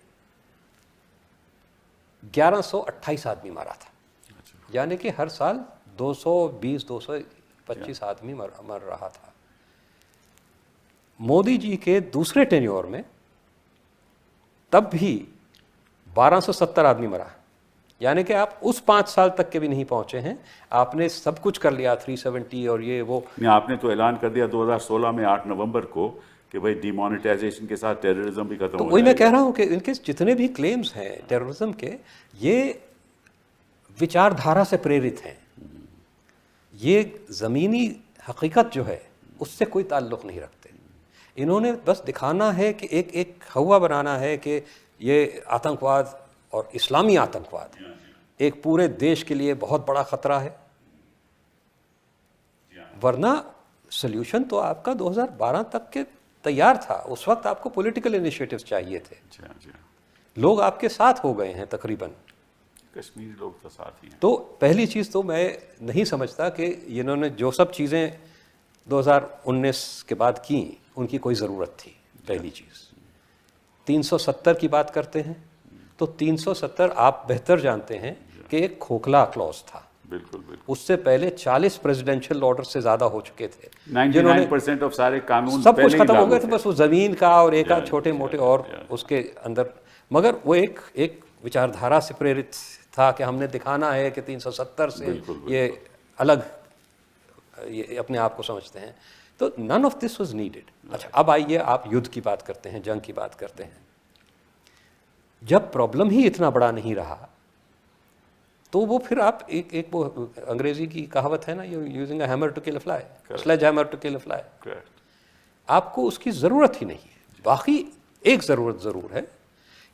1128 आदमी मारा था। यानी कि हर साल 220-225 आदमी मर रहा था। मोदी जी के दूसरे टेन्योर में तब भी 1270 आदमी मरा। यानी कि आप उस 5 साल तक के भी नहीं पहुंचे हैं। आपने सब कुछ कर लिया, 370 और ये वो। आपने तो ऐलान कर दिया 2016 में 8 नवंबर को कि भाई डिमोनेटाइजेशन के साथ टेररिज्म भी खत्म हो। वही मैं कह रहा हूं कि इनके जितने भी क्लेम्स हैं टेररिज्म के, ये विचारधारा से प्रेरित हैं। ये ज़मीनी हकीकत जो है उससे कोई ताल्लुक़ नहीं रखते। इन्होंने बस दिखाना है कि एक हवा बनाना है कि ये आतंकवाद और इस्लामी आतंकवाद एक पूरे देश के लिए बहुत बड़ा ख़तरा है। वरना सल्यूशन तो आपका 2012 तक के तैयार था। उस वक्त आपको पॉलिटिकल इनिशिएटिव्स चाहिए थे। लोग आपके साथ हो गए हैं तकरीबन। कश्मीरी लोग तो साथ ही हैं। तो पहली चीज़ तो मैं नहीं समझता कि इन्होंने जो सब चीज़ें 2019 के बाद की उनकी कोई ज़रूरत थी। पहली चीज़ 370 की बात करते हैं तो 370 आप बेहतर जानते हैं कि एक खोखला क्लॉज था। बिल्कुल बिल्कुल। उससे पहले 40 प्रेसिडेंशियल ऑर्डर से ज़्यादा हो चुके थे। 99% ऑफ सारे कानून सब कुछ पहले ही खत्म हो लागू गए थे, बस वो ज़मीन का और एक आध छोटे मोटे और yeah. उसके अंदर। मगर वो एक विचारधारा से प्रेरित था कि हमने दिखाना है कि 370 से ये अलग ये अपने आप को समझते हैं। तो none of this was needed. अच्छा, अब आइए आप युद्ध की बात करते हैं, जंग की बात करते हैं। जब प्रॉब्लम ही इतना बड़ा नहीं रहा तो वो फिर आप एक वो अंग्रेजी की कहावत है ना, using a hammer to kill a fly, sledge hammer to kill a fly. आपको उसकी ज़रूरत ही नहीं है। बाकी एक ज़रूरत ज़रूर है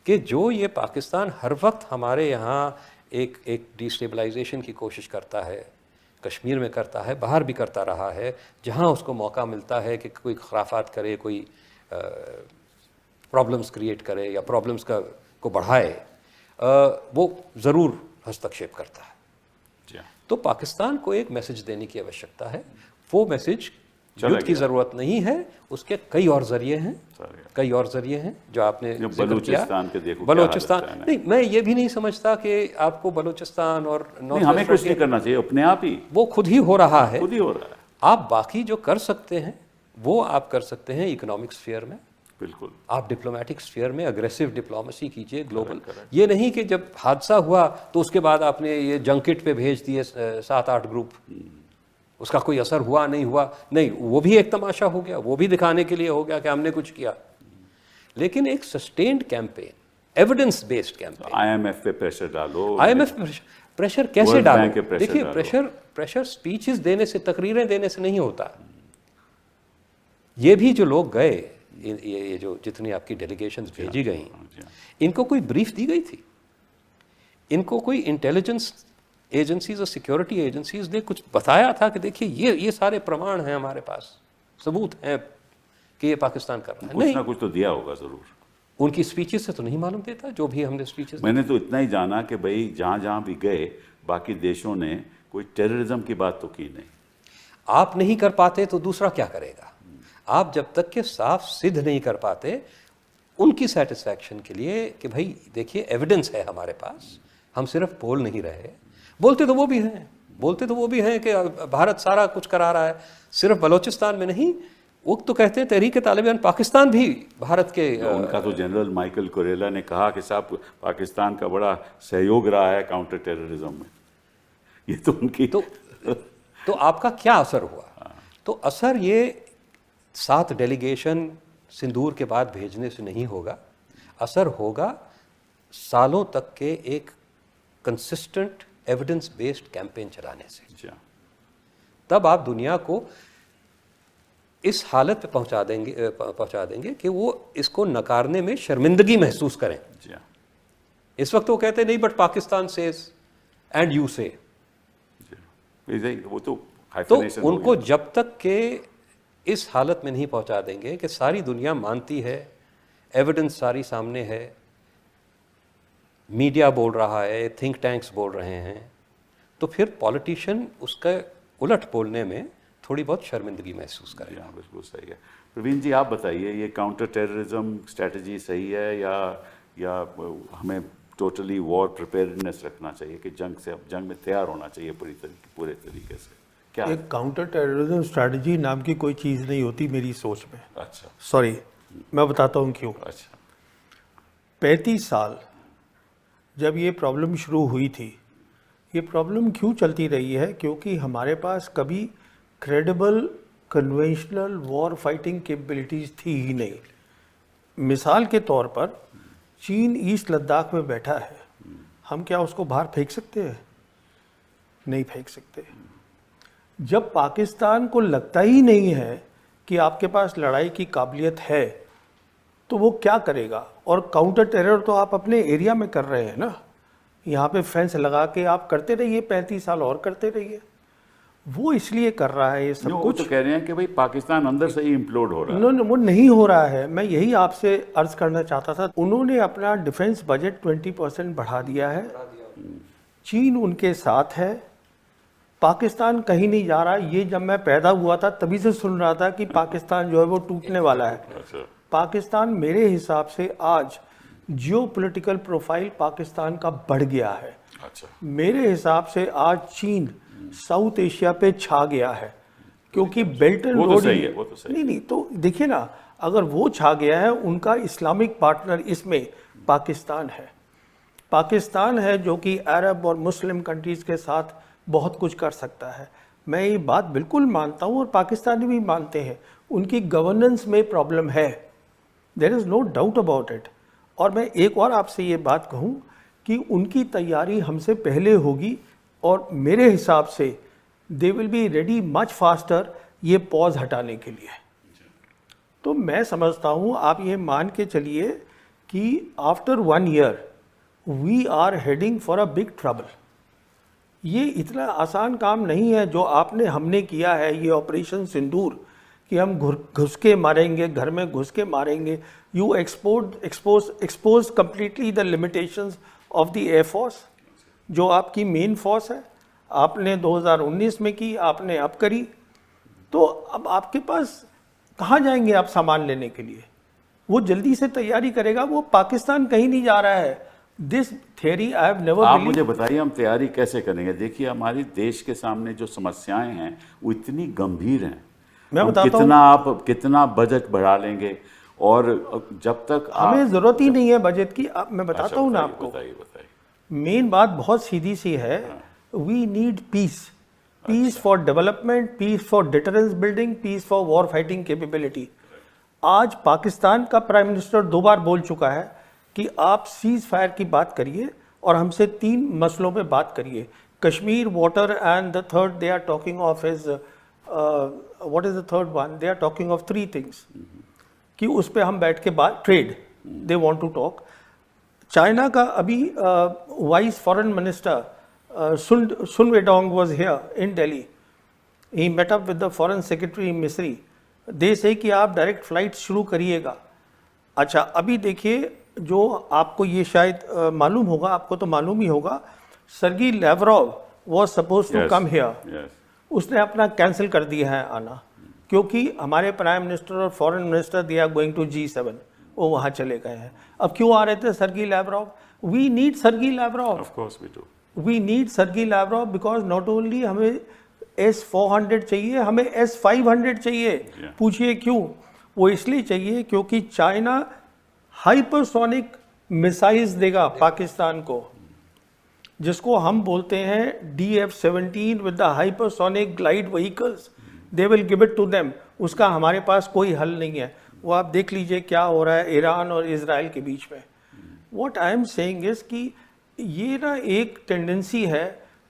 कि जो ये पाकिस्तान हर वक्त हमारे यहाँ एक डिस्टेबलाइजेशन की कोशिश करता है, कश्मीर में करता है, बाहर भी करता रहा है, जहाँ उसको मौका मिलता है कि कोई खराफात करे, कोई प्रॉब्लम्स क्रिएट करे या प्रॉब्लम्स को बढ़ाए, वो ज़रूर हस्तक्षेप करता है। तो पाकिस्तान को एक मैसेज देने की आवश्यकता है। वो मैसेज युद्ध की ज़रूरत नहीं है, उसके कई और ज़रिए हैं, कई और ज़रिए हैं जो आपने बलूचिस्तान के देखो, बलूचिस्तान नहीं, मैं ये भी नहीं समझता कि आपको बलूचिस्तान और नहीं, हमें कुछ नहीं करना चाहिए, अपने आप ही वो खुद ही हो रहा है, खुद ही हो रहा है। आप बाकी जो कर सकते हैं वो आप कर सकते हैं इकोनॉमिक स्फीयर में। बिल्कुल, आप डिप्लोमेटिक स्फीयर में अग्रेसिव डिप्लोमेसी कीजिए ग्लोबल। ये नहीं कि जब हादसा हुआ तो उसके बाद आपने ये जंकिट पे भेज दिए 7-8 ग्रुप, उसका कोई असर हुआ नहीं हुआ, नहीं, वो भी एक तमाशा हो गया, वो भी दिखाने के लिए हो गया कि हमने कुछ किया। लेकिन एक sustained campaign, evidence based campaign, IMF पे प्रेशर डालो। IMF पे प्रेशर कैसे डालो? देखिए, प्रेशर स्पीचेस देने से, तकरीरें देने से नहीं होता। ये भी जो लोग गए, ये जो जितनी आपकी डेलीगेशंस भेजी गई, इनको कोई ब्रीफ दी गई थी? इनको कोई इंटेलिजेंस एजेंसीज और सिक्योरिटी एजेंसीज ने कुछ बताया था कि देखिए ये सारे प्रमाण हैं हमारे पास, सबूत हैं कि ये पाकिस्तान कर रहा है? कुछ ना कुछ तो दिया होगा जरूर। उनकी स्पीचेस से तो नहीं मालूम देता, जो भी हमने स्पीचेस। मैंने तो इतना ही जाना कि भाई जहाँ जहाँ भी गए बाकी देशों ने कोई टेररिज्म की बात तो की नहीं। आप नहीं कर पाते तो दूसरा क्या करेगा? आप जब तक के साफ सिद्ध नहीं कर पाते उनकी सेटिस्फैक्शन के लिए कि भाई देखिए एविडेंस है हमारे पास, हम सिर्फ बोल नहीं रहे। बोलते तो वो भी हैं, बोलते तो वो भी हैं कि भारत सारा कुछ करा रहा है, सिर्फ बलूचिस्तान में नहीं। वो तो कहते हैं तहरीक-ए-तालिबान पाकिस्तान भी भारत के। उनका तो जनरल माइकल कोरेला ने कहा कि साहब पाकिस्तान का बड़ा सहयोग रहा है काउंटर टेररिज्म में। ये तो उनकी तो आपका क्या असर हुआ? तो असर ये 7 डेलीगेशन सिंदूर के बाद भेजने से नहीं होगा। असर होगा सालों तक के एक कंसिस्टेंट एविडेंस बेस्ड कैंपेन चलाने से। तब आप दुनिया को इस हालत पे पहुंचा देंगे कि वो इसको नकारने में शर्मिंदगी महसूस करें। इस वक्त वो कहते नहीं, but Pakistan says and you से। वो तो उनको जब तक के इस हालत में नहीं पहुंचा देंगे कि सारी दुनिया मानती है, एविडेंस सारी सामने है, मीडिया बोल रहा है, थिंक टैंक्स बोल रहे हैं, तो फिर पॉलिटिशियन उसका उलट बोलने में थोड़ी बहुत शर्मिंदगी महसूस करेगा। बिल्कुल सही है। प्रवीण जी, आप बताइए, ये काउंटर टेररिज्म स्ट्रेटजी सही है या हमें टोटली वॉर प्रिपेयर्डनेस रखना चाहिए कि जंग में तैयार होना चाहिए पूरे तरीके से? क्या एक काउंटर टेररिज्म स्ट्रेटजी नाम की कोई चीज़ नहीं होती मेरी सोच में। अच्छा, सॉरी, मैं बताता हूँ क्यों। अच्छा, 35 साल जब ये प्रॉब्लम शुरू हुई थी, ये प्रॉब्लम क्यों चलती रही है? क्योंकि हमारे पास कभी credible conventional war fighting capabilities थी ही नहीं। मिसाल के तौर पर चीन ईस्ट लद्दाख में बैठा है, हम क्या उसको बाहर फेंक सकते हैं? नहीं फेंक सकते। जब पाकिस्तान को लगता ही नहीं है कि आपके पास लड़ाई की काबिलियत है तो वो क्या करेगा? और काउंटर टेरर तो आप अपने एरिया में कर रहे हैं ना, यहाँ पे फेंस लगा के आप करते रहिए, 35 साल और करते रहिए। वो इसलिए कर रहा है ये सब कुछ। तो कह रहे हैं कि भाई पाकिस्तान अंदर से ही इम्प्लोड हो रहा है। वो नहीं हो रहा है। मैं यही आपसे अर्ज करना चाहता था। उन्होंने अपना डिफेंस बजट 20% बढ़ा दिया है चीन उनके साथ है, पाकिस्तान कहीं नहीं जा रहा। ये जब मैं पैदा हुआ था तभी से सुन रहा था कि पाकिस्तान जो है वो टूटने वाला है। अच्छा। पाकिस्तान मेरे हिसाब से आज जियोपॉलिटिकल प्रोफाइल पाकिस्तान का बढ़ गया है। अच्छा। मेरे हिसाब से आज चीन साउथ एशिया पे छा गया है, क्योंकि बेल्ट एंड वो तो रोड सही है, वो तो सही है। नहीं तो देखिए ना, अगर वो छा गया है, उनका इस्लामिक पार्टनर इसमें पाकिस्तान है। पाकिस्तान है जो कि अरब और मुस्लिम कंट्रीज के साथ बहुत कुछ कर सकता है। मैं ये बात बिल्कुल मानता हूँ और पाकिस्तानी भी मानते हैं, उनकी गवर्नेंस में प्रॉब्लम है, there is no doubt about it. और मैं एक और आपसे ये बात कहूँ कि उनकी तैयारी हमसे पहले होगी और मेरे हिसाब से they will be ready much faster ये पॉज हटाने के लिए। तो मैं समझता हूँ, आप ये मान के चलिए कि after 1 year we are heading for a big trouble. ये इतना आसान काम नहीं है जो हमने किया है, ये ऑपरेशन सिंदूर, कि हम घुस के मारेंगे, घर में घुस के मारेंगे। You expose completely the limitations of the air force, जो आपकी मेन फोर्स है। आपने 2019 में की, आपने अब करी, तो अब आपके पास कहाँ जाएंगे आप सामान लेने के लिए? वो जल्दी से तैयारी करेगा, वो पाकिस्तान कहीं नहीं जा रहा है। This theory I have never. आप मुझे बताइए हम तैयारी कैसे करेंगे? देखिए हमारी देश के सामने जो समस्याएं हैं वो इतनी गंभीर हैं। मैं हम बताता हूं, आप कितना बजट बढ़ा लेंगे, और जब तक हमें जरूरत ही नहीं है बजट की। मैं बताता हूँ ना बताइए, आपको, बताइए। मेन बात बहुत सीधी सी है। We need peace, peace for development, peace for deterrence building, peace for war fighting capability. आज पाकिस्तान का प्राइम मिनिस्टर 2 बार बोल चुका है कि आप सीज फायर की बात करिए और हमसे 3 मसलों पे बात करिए, Kashmir, water and the third they are talking of is what is the third one, they are talking of 3 things, कि उस पे हम बैठ के बात, trade they want to talk. China का अभी vice foreign minister Sun Weidong was here in Delhi, he met up with the foreign secretary Misri. They से कि आप डायरेक्ट फ्लाइट शुरू करिएगा। अच्छा, अभी देखिए, जो आपको ये शायद मालूम होगा, आपको तो मालूम ही होगा, Sergey Lavrov was suppose to come here, उसने अपना कैंसिल कर दिया है आना, क्योंकि हमारे प्राइम मिनिस्टर और foreign minister they are going to G7, वो वहाँ चले गए हैं। अब क्यों आ रहे थे Sergey Lavrov? We need Sergey Lavrov, of course we do. We need Sergey Lavrov because not only हमें S-400 चाहिए, हमें S-500 चाहिए। पूछिए क्यों? वो इसलिए चाहिए क्योंकि चाइना हाइपरसोनिक मिसाइल्स देगा पाकिस्तान को, जिसको हम बोलते हैं DF-17 with the hypersonic glide vehicles, they will give it to them. उसका हमारे पास कोई हल नहीं है। वो आप देख लीजिए क्या हो रहा है ईरान और इजराइल के बीच में। What I am saying is कि ये ना एक टेंडेंसी है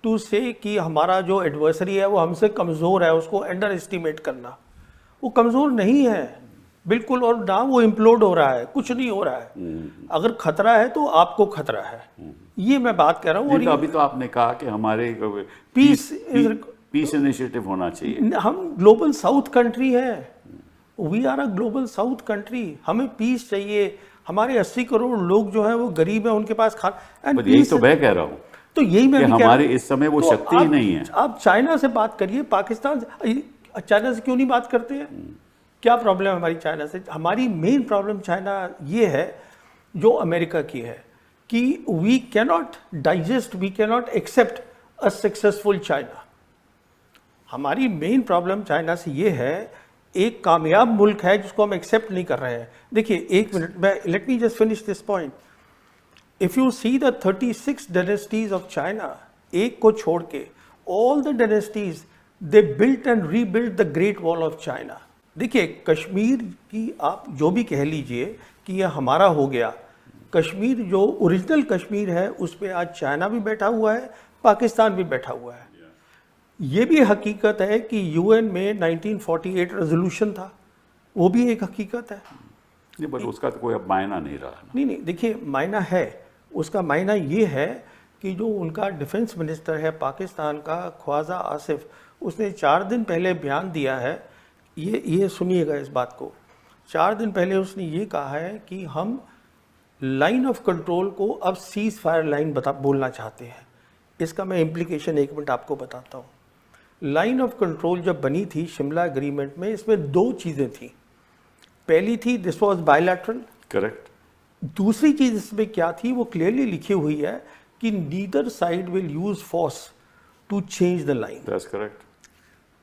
टू से कि हमारा जो एडवर्सरी है वो हमसे कमज़ोर है, उसको अंडर एस्टिमेट करना। वो कमज़ोर नहीं है बिल्कुल, और ना वो इम्प्लोड हो रहा है, कुछ नहीं हो रहा है। अगर खतरा है तो आपको खतरा है, ये मैं बात कर रहा हूँ। और तो अभी तो आपने कहा कि हमारे पीस इनिशिएटिव होना चाहिए। हम ग्लोबल साउथ कंट्री है, we are a global south country, हमें पीस चाहिए। हमारे 80 करोड़ लोग जो है वो गरीब है, उनके पास खाना, यही तो मैं कह रहा हूँ। तो यही मैं भी हमारे इस समय वो तो शक्ति ही नहीं है। आप चाइना से बात करिए, पाकिस्तान से। चाइना से क्यों नहीं बात करते हैं? क्या प्रॉब्लम है हमारी चाइना से? हमारी मेन प्रॉब्लम चाइना ये है जो अमेरिका की है कि we cannot digest, we cannot accept a successful China. हमारी मेन प्रॉब्लम चाइना से ये है, एक कामयाब मुल्क है जिसको हम एक्सेप्ट नहीं कर रहे हैं। देखिए एक मिनट, मैं let me just finish this point. If you see the 36 dynasties of China, एक को छोड़ के all the dynasties they built and rebuilt the great wall of China. देखिए कश्मीर की आप जो भी कह लीजिए कि यह हमारा हो गया, कश्मीर जो ओरिजिनल कश्मीर है उस पर आज चाइना भी बैठा हुआ है, पाकिस्तान भी बैठा हुआ है। ये भी हकीकत है कि यूएन में 1948 रेजोल्यूशन था, वो भी एक हकीकत है। नहीं, बट उसका तो कोई अब मायना नहीं रहा। नहीं, देखिए मायना है, उसका मायना ये है कि जो उनका डिफेंस मिनिस्टर है पाकिस्तान का, ख्वाजा आसिफ, उसने 4 दिन पहले बयान दिया है। ये सुनिएगा इस बात को। 4 दिन पहले उसने ये कहा है कि हम लाइन ऑफ कंट्रोल को अब सीज फायर लाइन बोलना चाहते हैं। इसका मैं इम्प्लीकेशन 1 मिनट आपको बताता हूँ। लाइन ऑफ कंट्रोल जब बनी थी शिमला एग्रीमेंट में, इसमें 2 चीज़ें थी। पहली थी दिस वाज बायलैटरल, करेक्ट। दूसरी चीज़ इसमें क्या थी वो क्लियरली लिखी हुई है कि neither side will use force to change the line. That's correct.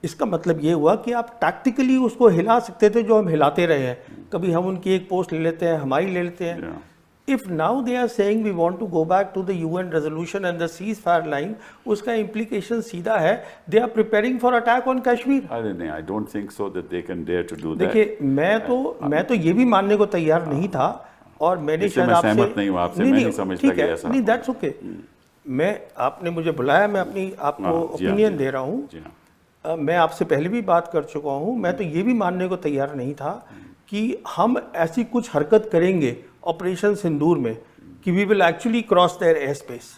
इसका मतलब ये हुआ कि आप टैक्टिकली उसको हिला सकते थे, जो हम हिलाते रहे हैं। कभी हम उनकी एक पोस्ट ले लेते हैं, हमारी ले लेते हैं। If now they are saying we want to go back to the UN resolution and the ceasefire line, उसका इम्प्लीकेशन सीधा है they are preparing for attack on Kashmir. I don't think so that they can dare to do that. देखिए मैं तो ये भी मानने को तैयार नहीं था, और मैंने शायद आपसे सहमत नहीं हूं आपसे, मैं नहीं समझता कि ऐसा। नहीं, दैट्स ओके। मैं आपने मुझे बुलाया, मैं अपनी आपको ओपिनियन दे रहा हूँ। मैं आपसे पहले भी बात कर चुका हूँ। मैं तो ये भी मानने को तैयार नहीं था कि हम ऐसी कुछ हरकत करेंगे ऑपरेशन सिंदूर में कि we will actually cross their air space.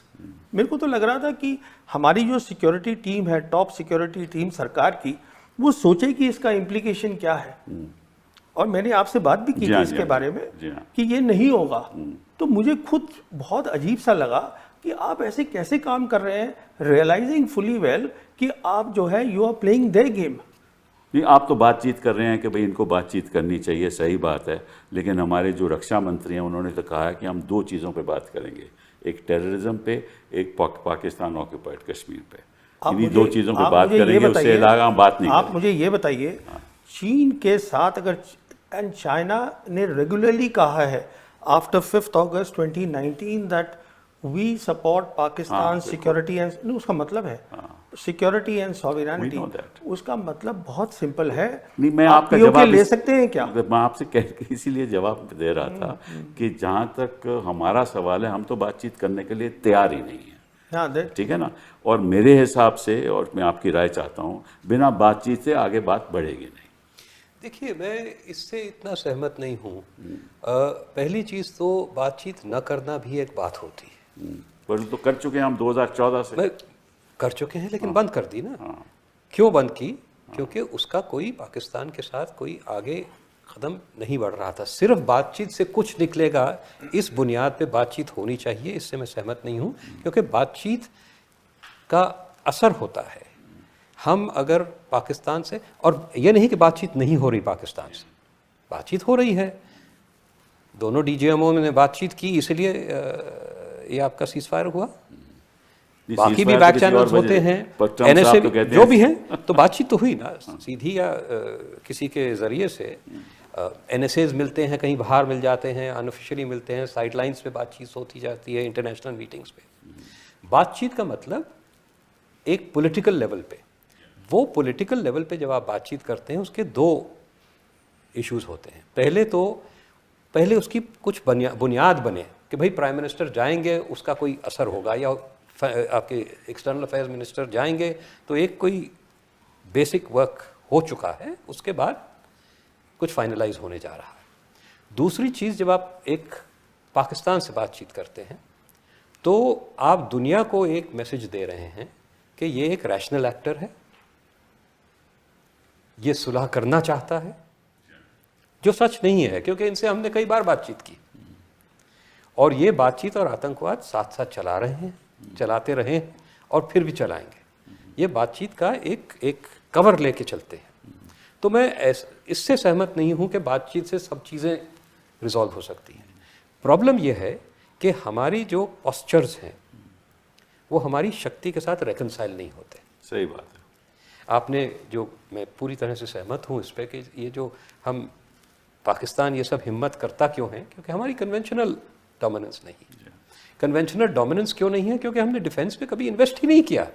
मेरे को तो लग रहा था कि हमारी जो सिक्योरिटी टीम है, टॉप सिक्योरिटी टीम सरकार की, वो सोचे कि इसका इम्प्लीकेशन क्या है। और मैंने आपसे बात भी की थी इसके बारे में कि ये नहीं होगा। तो मुझे खुद बहुत अजीब सा लगा कि आप ऐसे कैसे काम कर रहे हैं, रियलाइजिंग फुली वेल कि आप जो है you are playing their game. नहीं, आप तो बातचीत कर रहे हैं कि भाई इनको बातचीत करनी चाहिए, सही बात है। लेकिन हमारे जो रक्षा मंत्री हैं उन्होंने तो कहा है कि हम 2 चीज़ों पे बात करेंगे, एक टेररिज्म पे, एक पाकिस्तान ऑक्यूपाइड कश्मीर पे। इन्हीं 2 चीज़ों पे बात करेंगे, उससे अलावा हम बात नहीं करेंगे। आप मुझे ये बताइए, चीन के साथ अगर, एंड चाइना ने रेगुलरली कहा है आफ्टर 5 अगस्त 2019 that we support Pakistan security and, उसका मतलब है सिक्योरिटी एंड सॉवरेनिटी। उसका मतलब बहुत सिंपल है। नहीं, मैं आपका जवाब ले सकते हैं क्या? मैं आपसे इसीलिए जवाब दे रहा था कि जहां तक हमारा सवाल है, हम तो बातचीत करने के लिए तैयार ही नहीं है। ठीक है ना। और मेरे हिसाब से, और मैं आपकी राय चाहता हूं, बिना बातचीत से आगे बात बढ़ेगी नहीं। देखिए, मैं इससे इतना सहमत नहीं हूँ। पहली चीज़ तो बातचीत न करना भी एक बात होती है। पर तो कर चुके हैं हम 2014 से। मैं कर चुके हैं, लेकिन बंद कर दी ना। क्यों बंद की? क्योंकि उसका कोई पाकिस्तान के साथ कोई आगे कदम नहीं बढ़ रहा था। सिर्फ बातचीत से कुछ निकलेगा, इस बुनियाद पे बातचीत होनी चाहिए, इससे मैं सहमत नहीं हूँ। क्योंकि बातचीत का असर होता है। हम अगर पाकिस्तान से, और ये नहीं कि बातचीत नहीं हो रही पाकिस्तान से, बातचीत हो रही है। दोनों डीजीएमओ ने बातचीत की, इसलिए ये आपका सीज़फायर हुआ। बाकी भी बैक चैनल्स होते हैं, एनएसए तो जो भी हैं, तो बातचीत तो हुई ना, सीधी या किसी के ज़रिए से। एनएसएज मिलते हैं, कहीं बाहर मिल जाते हैं, अनऑफिशियली मिलते हैं, साइडलाइंस पे बातचीत होती जाती है, इंटरनेशनल मीटिंग्स पे। बातचीत का मतलब एक पॉलिटिकल लेवल पे, वो पॉलिटिकल लेवल पे जब आप बातचीत करते हैं, उसके 2 इश्यूज होते हैं। पहले उसकी कुछ बुनियाद बने कि भाई प्राइम मिनिस्टर जाएंगे, उसका कोई असर होगा, या आपके एक्सटर्नल अफेयर्स मिनिस्टर जाएंगे, तो एक कोई बेसिक वर्क हो चुका है, उसके बाद कुछ फाइनलाइज होने जा रहा है। दूसरी चीज़, जब आप एक पाकिस्तान से बातचीत करते हैं, तो आप दुनिया को एक मैसेज दे रहे हैं कि ये एक रैशनल एक्टर है, ये सुलह करना चाहता है, जो सच नहीं है, क्योंकि इनसे हमने कई बार बातचीत की, और ये बातचीत और आतंकवाद साथ साथ चला रहे हैं, चलाते रहे हैं, और फिर भी चलाएंगे। ये बातचीत का एक कवर लेके चलते हैं। तो मैं इससे सहमत नहीं हूं कि बातचीत से सब चीज़ें रिजॉल्व हो सकती हैं। प्रॉब्लम यह है कि हमारी जो पॉस्चर्स हैं वो हमारी शक्ति के साथ रेकनसाइल नहीं होते। सही बात है। आपने जो, मैं पूरी तरह से सहमत हूँ इस पर कि ये जो हम पाकिस्तान ये सब हिम्मत करता क्यों है, क्योंकि हमारी कन्वेंशनल डोमिनेंस नहीं। कन्वेंशनल डोमिनेंस क्यों नहीं है? क्योंकि हमने डिफेंस पे कभी इन्वेस्ट ही नहीं किया।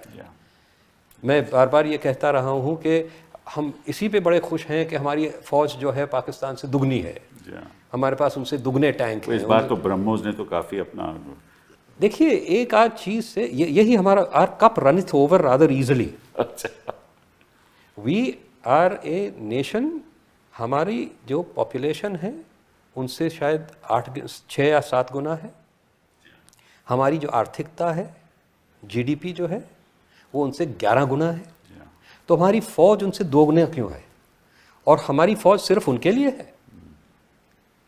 मैं बार बार ये कहता रहा हूँ कि हम इसी पे बड़े खुश हैं कि हमारी फ़ौज जो है पाकिस्तान से दुगनी है, हमारे पास उनसे दुगने टैंक हैं। इस बार तो ब्रह्मोस ने तो काफ़ी अपना, देखिए, एक आध चीज़ से यही हमारा our cup runneth over rather easily. We are a nation, हमारी जो पॉपुलेशन है उनसे शायद 6 या 7 गुना है। हमारी जो आर्थिकता है, जीडीपी जो है, वो उनसे 11 गुना है। तो हमारी फ़ौज उनसे 2 गुना क्यों है? और हमारी फ़ौज सिर्फ उनके लिए है?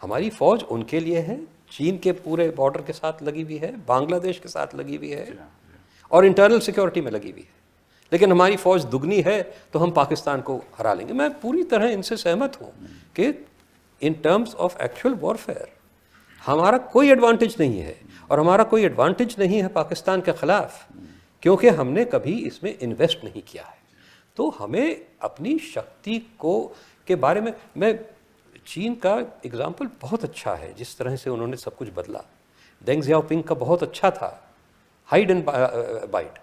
हमारी फ़ौज उनके लिए है, चीन के पूरे बॉर्डर के साथ लगी हुई है, बांग्लादेश के साथ लगी हुई है, और इंटरनल सिक्योरिटी में लगी हुई है, लेकिन हमारी फौज दुगनी है तो हम पाकिस्तान को हरा लेंगे। मैं पूरी तरह इनसे सहमत हूँ कि in terms of actual warfare हमारा कोई एडवांटेज नहीं है, और हमारा कोई एडवांटेज नहीं है पाकिस्तान के ख़िलाफ़, क्योंकि हमने कभी इसमें इन्वेस्ट नहीं किया है। तो हमें अपनी शक्ति के बारे में, मैं चीन का एग्जाम्पल बहुत अच्छा है, जिस तरह से उन्होंने सब कुछ बदला। डेंग ज़ियाओपिंग का बहुत अच्छा था, हाइड एंड बाइट,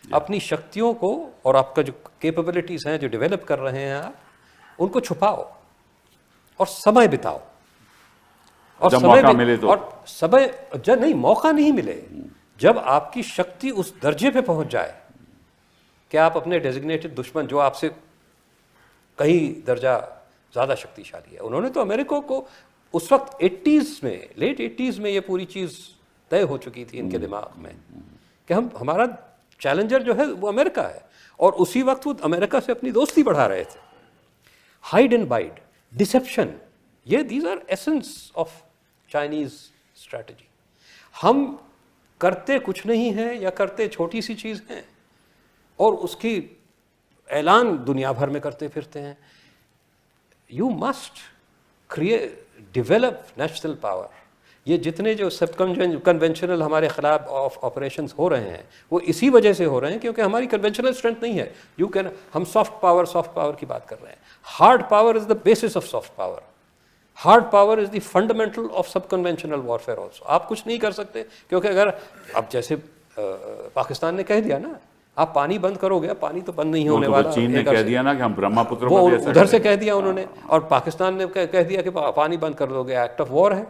अपनी शक्तियों को और आपका जो कैपेबिलिटीज़ हैं जो डेवलप कर रहे हैं आप, उनको छुपाओ और समय बिताओ, और जब मौका मिले तो, और समय जब नहीं मौका नहीं मिले, जब आपकी शक्ति उस दर्जे पे पहुंच जाए कि आप अपने डेजिग्नेटेड दुश्मन जो आपसे कहीं दर्जा ज़्यादा शक्तिशाली है, उन्होंने तो अमेरिका को उस वक्त 80s में, लेट 80s में ये पूरी चीज़ तय हो चुकी थी इनके दिमाग में कि हमारा चैलेंजर जो है वो अमेरिका है, और उसी वक्त वो अमेरिका से अपनी दोस्ती बढ़ा रहे थे। हाइड एंड बाइड, डिसेप्शन, ये these are essence of Chinese strategy. हम करते कुछ नहीं है या करते छोटी सी चीज़ हैं और उसकी ऐलान दुनिया भर में करते फिरते हैं। You must develop national power. ये जितने जो सब कन्वेंशनल हमारे खिलाफ ऑपरेशंस हो रहे हैं वो इसी वजह से हो रहे हैं क्योंकि हमारी कन्वेंशनल स्ट्रेंथ नहीं है। हम सॉफ्ट पावर की बात कर रहे हैं। Hard power is the basis of soft power. Hard power is the fundamental of सब कन्वेंशनल वॉरफेयर ऑल्सो। आप कुछ नहीं कर सकते क्योंकि अगर अब जैसे पाकिस्तान ने कह दिया ना, आप पानी बंद करोगे, पानी तो बंद नहीं होने वाला। चीन ने कह दिया ना कि हम ब्रह्मपुत्र वो उधर से कह दिया उन्होंने, और पाकिस्तान ने कह दिया कि पानी बंद कर दोगे, एक्ट ऑफ वॉर है।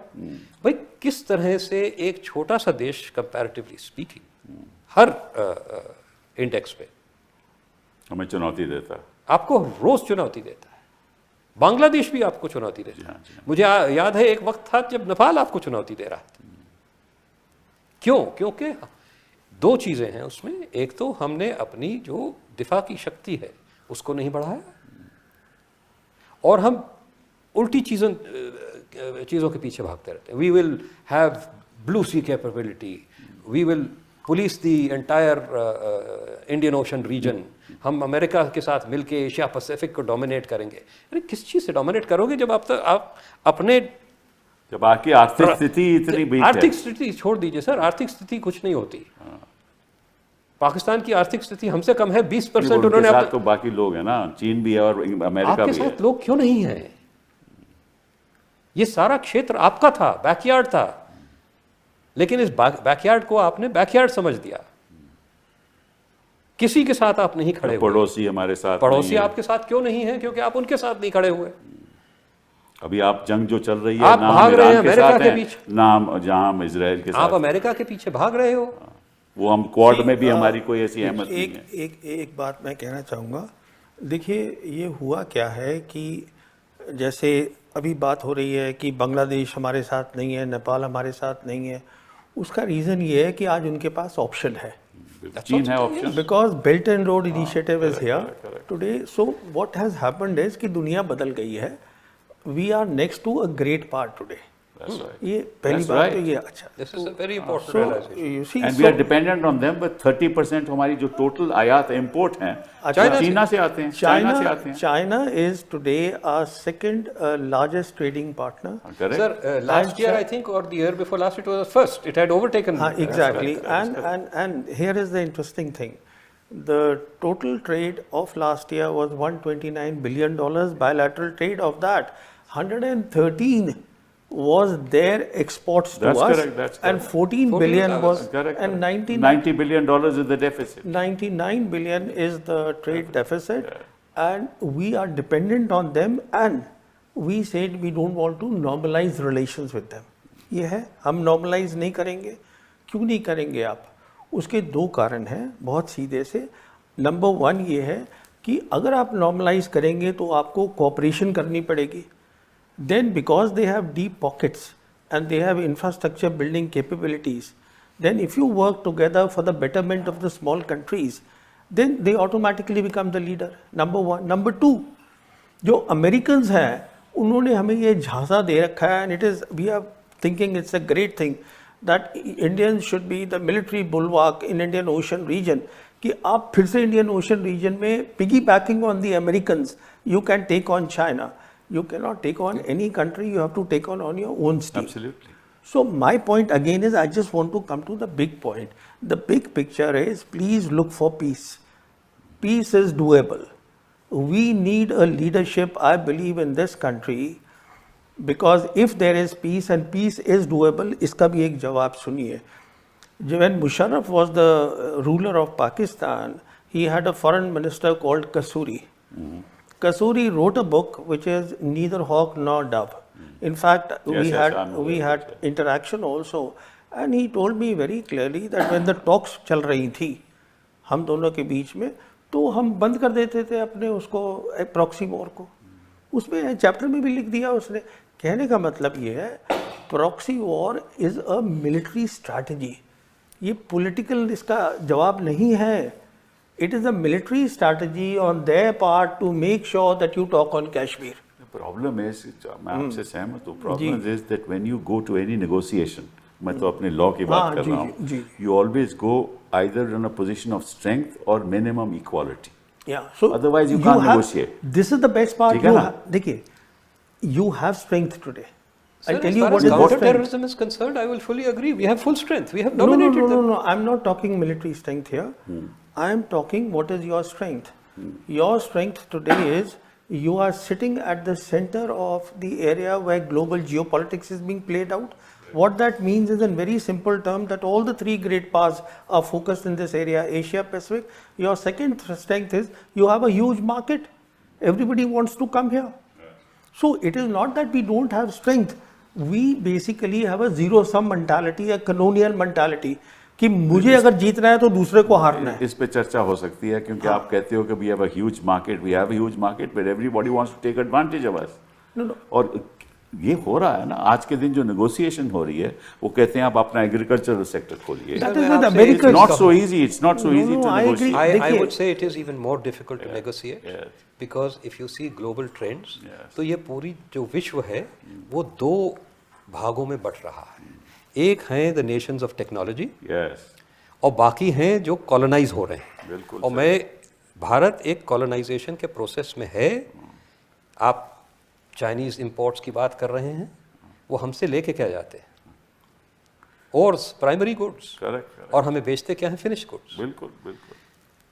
भाई किस तरह से एक छोटा सा देश कंपैरेटिवली स्पीकिंग हर इंडेक्स पे हमें चुनौती देता है, आपको रोज चुनौती देता है। बांग्लादेश भी आपको चुनौती देता है। मुझे याद है एक वक्त था जब नेपाल आपको चुनौती दे रहा था। क्यों? क्योंकि दो चीज़ें हैं उसमें। एक तो हमने अपनी जो दिफा की शक्ति है उसको नहीं बढ़ाया, और हम उल्टी चीज़ों के पीछे भागते रहते हैं। We will have blue sea capability, we will police the entire Indian Ocean region, हम अमेरिका के साथ मिलके एशिया पैसिफिक को डोमिनेट करेंगे। अरे किस चीज़ से डोमिनेट करोगे जब आप अपने, जब आपकी आर्थिक स्थिति इतनी वीक है। आर्थिक स्थिति छोड़ दीजिए सर, आर्थिक स्थिति कुछ नहीं होती। पाकिस्तान की आर्थिक स्थिति हमसे कम है 20%। उन्होंने साथ तो बाकी लोग हैं ना, चीन भी है और अमेरिका भी है। आपके साथ लोग क्यों नहीं है? ये सारा क्षेत्र आपका था, बैकयार्ड था, लेकिन इस बैकयार्ड को आपने बैकयार्ड समझ दिया। किसी के साथ आप नहीं खड़े हुए। पड़ोसी हमारे साथ, पड़ोसी आपके साथ क्यों नहीं है? क्योंकि आप उनके साथ नहीं खड़े हुए। अभी आप जंग जो चल रही है, आप भाग रहे हैं अमेरिका के पीछे, नाम जहां हम इजराइल के साथ, आप अमेरिका के पीछे भाग रहे हो। वो हम क्वाड में भी हमारी कोई ऐसी अहमत नहीं है। एक बात मैं कहना चाहूँगा। देखिए ये हुआ क्या है कि जैसे अभी बात हो रही है कि बांग्लादेश हमारे साथ नहीं है, नेपाल हमारे साथ नहीं है। उसका रीज़न ये है कि आज उनके पास ऑप्शन है, चीन है option, because belt and road initiative is here today. So what has happened is कि दुनिया बदल गई है। We are next to a great part today. ये पहली बात तो ये अच्छा। This is a very important realization. And we are dependent on them, but 30% हमारी जो टोटल आयात इंपोर्ट हैं चाइना से आते हैं। China is today our second largest trading partner. Correct. Sir, last year I think, or the year before last, it was the first. It had overtaken. Exactly. And here is the interesting thing. The total trade of last year was $129 billion bilateral trade. Of that, 113 was their exports to us. Correct, that's correct. And 14 billion was correct, and $90 billion is the deficit. 99 billion is the trade deficit, and we are dependent on them, and we said we don't want to normalize relations with them. ये है, हम normalize नहीं करेंगे। क्यों नहीं करेंगे आप? उसके दो कारण हैं बहुत सीधे से। नंबर 1 ये है कि अगर आप normalize करेंगे तो आपको cooperation करनी पड़ेगी। Then because they have deep pockets and they have infrastructure building capabilities, then if you work together for the betterment of the small countries, then they automatically become the leader. Number 1. Number 2, जो Americans हैं उन्होंने हमें ये झांसा दे रखा है, and it is, we are thinking it's a great thing that Indians should be the military bulwark in Indian Ocean region, कि आप फिर से Indian Ocean region में piggybacking on the Americans, you can take on China. You cannot take on any country, you have to take on your own steam. Absolutely. So my point again is, I just want to come to the big point. The big picture is, please look for peace. Peace is doable. We need a leadership, I believe, in this country, because if there is peace and peace is doable, इसका भी एक जवाब सुनिए. When Musharraf was the ruler of Pakistan, he had a foreign minister called Kasuri. Kasuri wrote a book which is Neither Hawk Nor Dove. In fact, we had interaction also, and he told me very clearly that when the talks चल रही थी हम दोनों के बीच में, तो हम बंद कर देते थे अपने उसको प्रॉक्सी वॉर को. उसमें चैप्टर में भी लिख दिया उसने. कहने का मतलब ये है, proxy war is a military strategy. ये पॉलिटिकल इसका जवाब नहीं है. It is a military strategy on their part to make sure that you talk on Kashmir. Problem is, मैं आपसे सहमत हूँ, problem is that when you go to any negotiation, मैं तो अपने लॉ की बात कर रहा हूँ, you always go either in a position of strength और minimum equality. So otherwise you can't negotiate. This is the best part. देखिए, you have strength today. Sir, I'll tell as you far what as is the counter-terrorism is concerned, I will fully agree. We have full strength. We have dominated them. No. I'm not talking military strength here. I am talking what is your strength. Your strength today is you are sitting at the center of the area where global geopolitics is being played out. What that means is, in very simple terms, that all the three great powers are focused in this area, Asia Pacific. Your second strength is you have a huge market. Everybody wants to come here. So it is not that we don't have strength. We basically have a zero-sum mentality, a colonial mentality, कि मुझे अगर जीतना है तो दूसरे को हारना है. इस पे चर्चा हो सकती है, क्योंकि आप कहते हो कि we have a huge market, we have a huge market, but everybody wants to take advantage of us. No. और ये हो रहा है ना. आज के दिन जो नेगोशिएशन हो रही है, वो कहते हैं आप अपना एग्रीकल्चरल सेक्टर खोलिए. It's not so easy. It's not so easy to negotiate. I would say it is even more difficult to negotiate, because if you see global trends, तो ये पूरी जो विश्व है वो दो भागों में बट रहा है. एक हैं द नेशंस ऑफ टेक्नोलॉजी, और बाकी हैं जो कॉलोनाइज हो रहे हैं. बिल्कुल. और भारत एक कॉलोनाइजेशन के प्रोसेस में है. आप चाइनीज इंपोर्ट्स की बात कर रहे हैं, वो हमसे लेके क्या जाते हैं? और प्राइमरी गुड्स. करेक्ट. और हमें बेचते क्या है? Finish goods. बिल्कुल.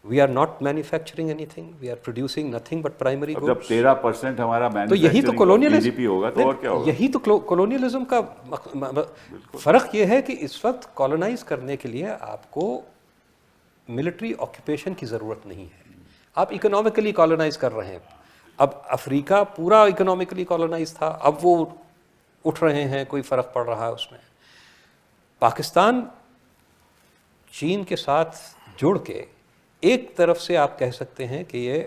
We are not manufacturing anything, we are producing nothing but primary goods. जब 13% हमारा तो यही तो जीडीपी होगा, तो और क्या होगा? यही तो कॉलोनियलिज्म का फर्क ये है कि इस वक्त कॉलोनाइज करने के लिए आपको मिलिट्री ऑक्यूपेशन की जरूरत नहीं है. आप इकोनॉमिकली कॉलोनाइज कर रहे हैं. अब अफ्रीका पूरा इकोनॉमिकली कॉलोनाइज था, अब वो उठ रहे हैं, कोई फर्क पड़ रहा है उसमें. पाकिस्तान चीन के साथ जुड़ के एक तरफ से आप कह सकते हैं कि ये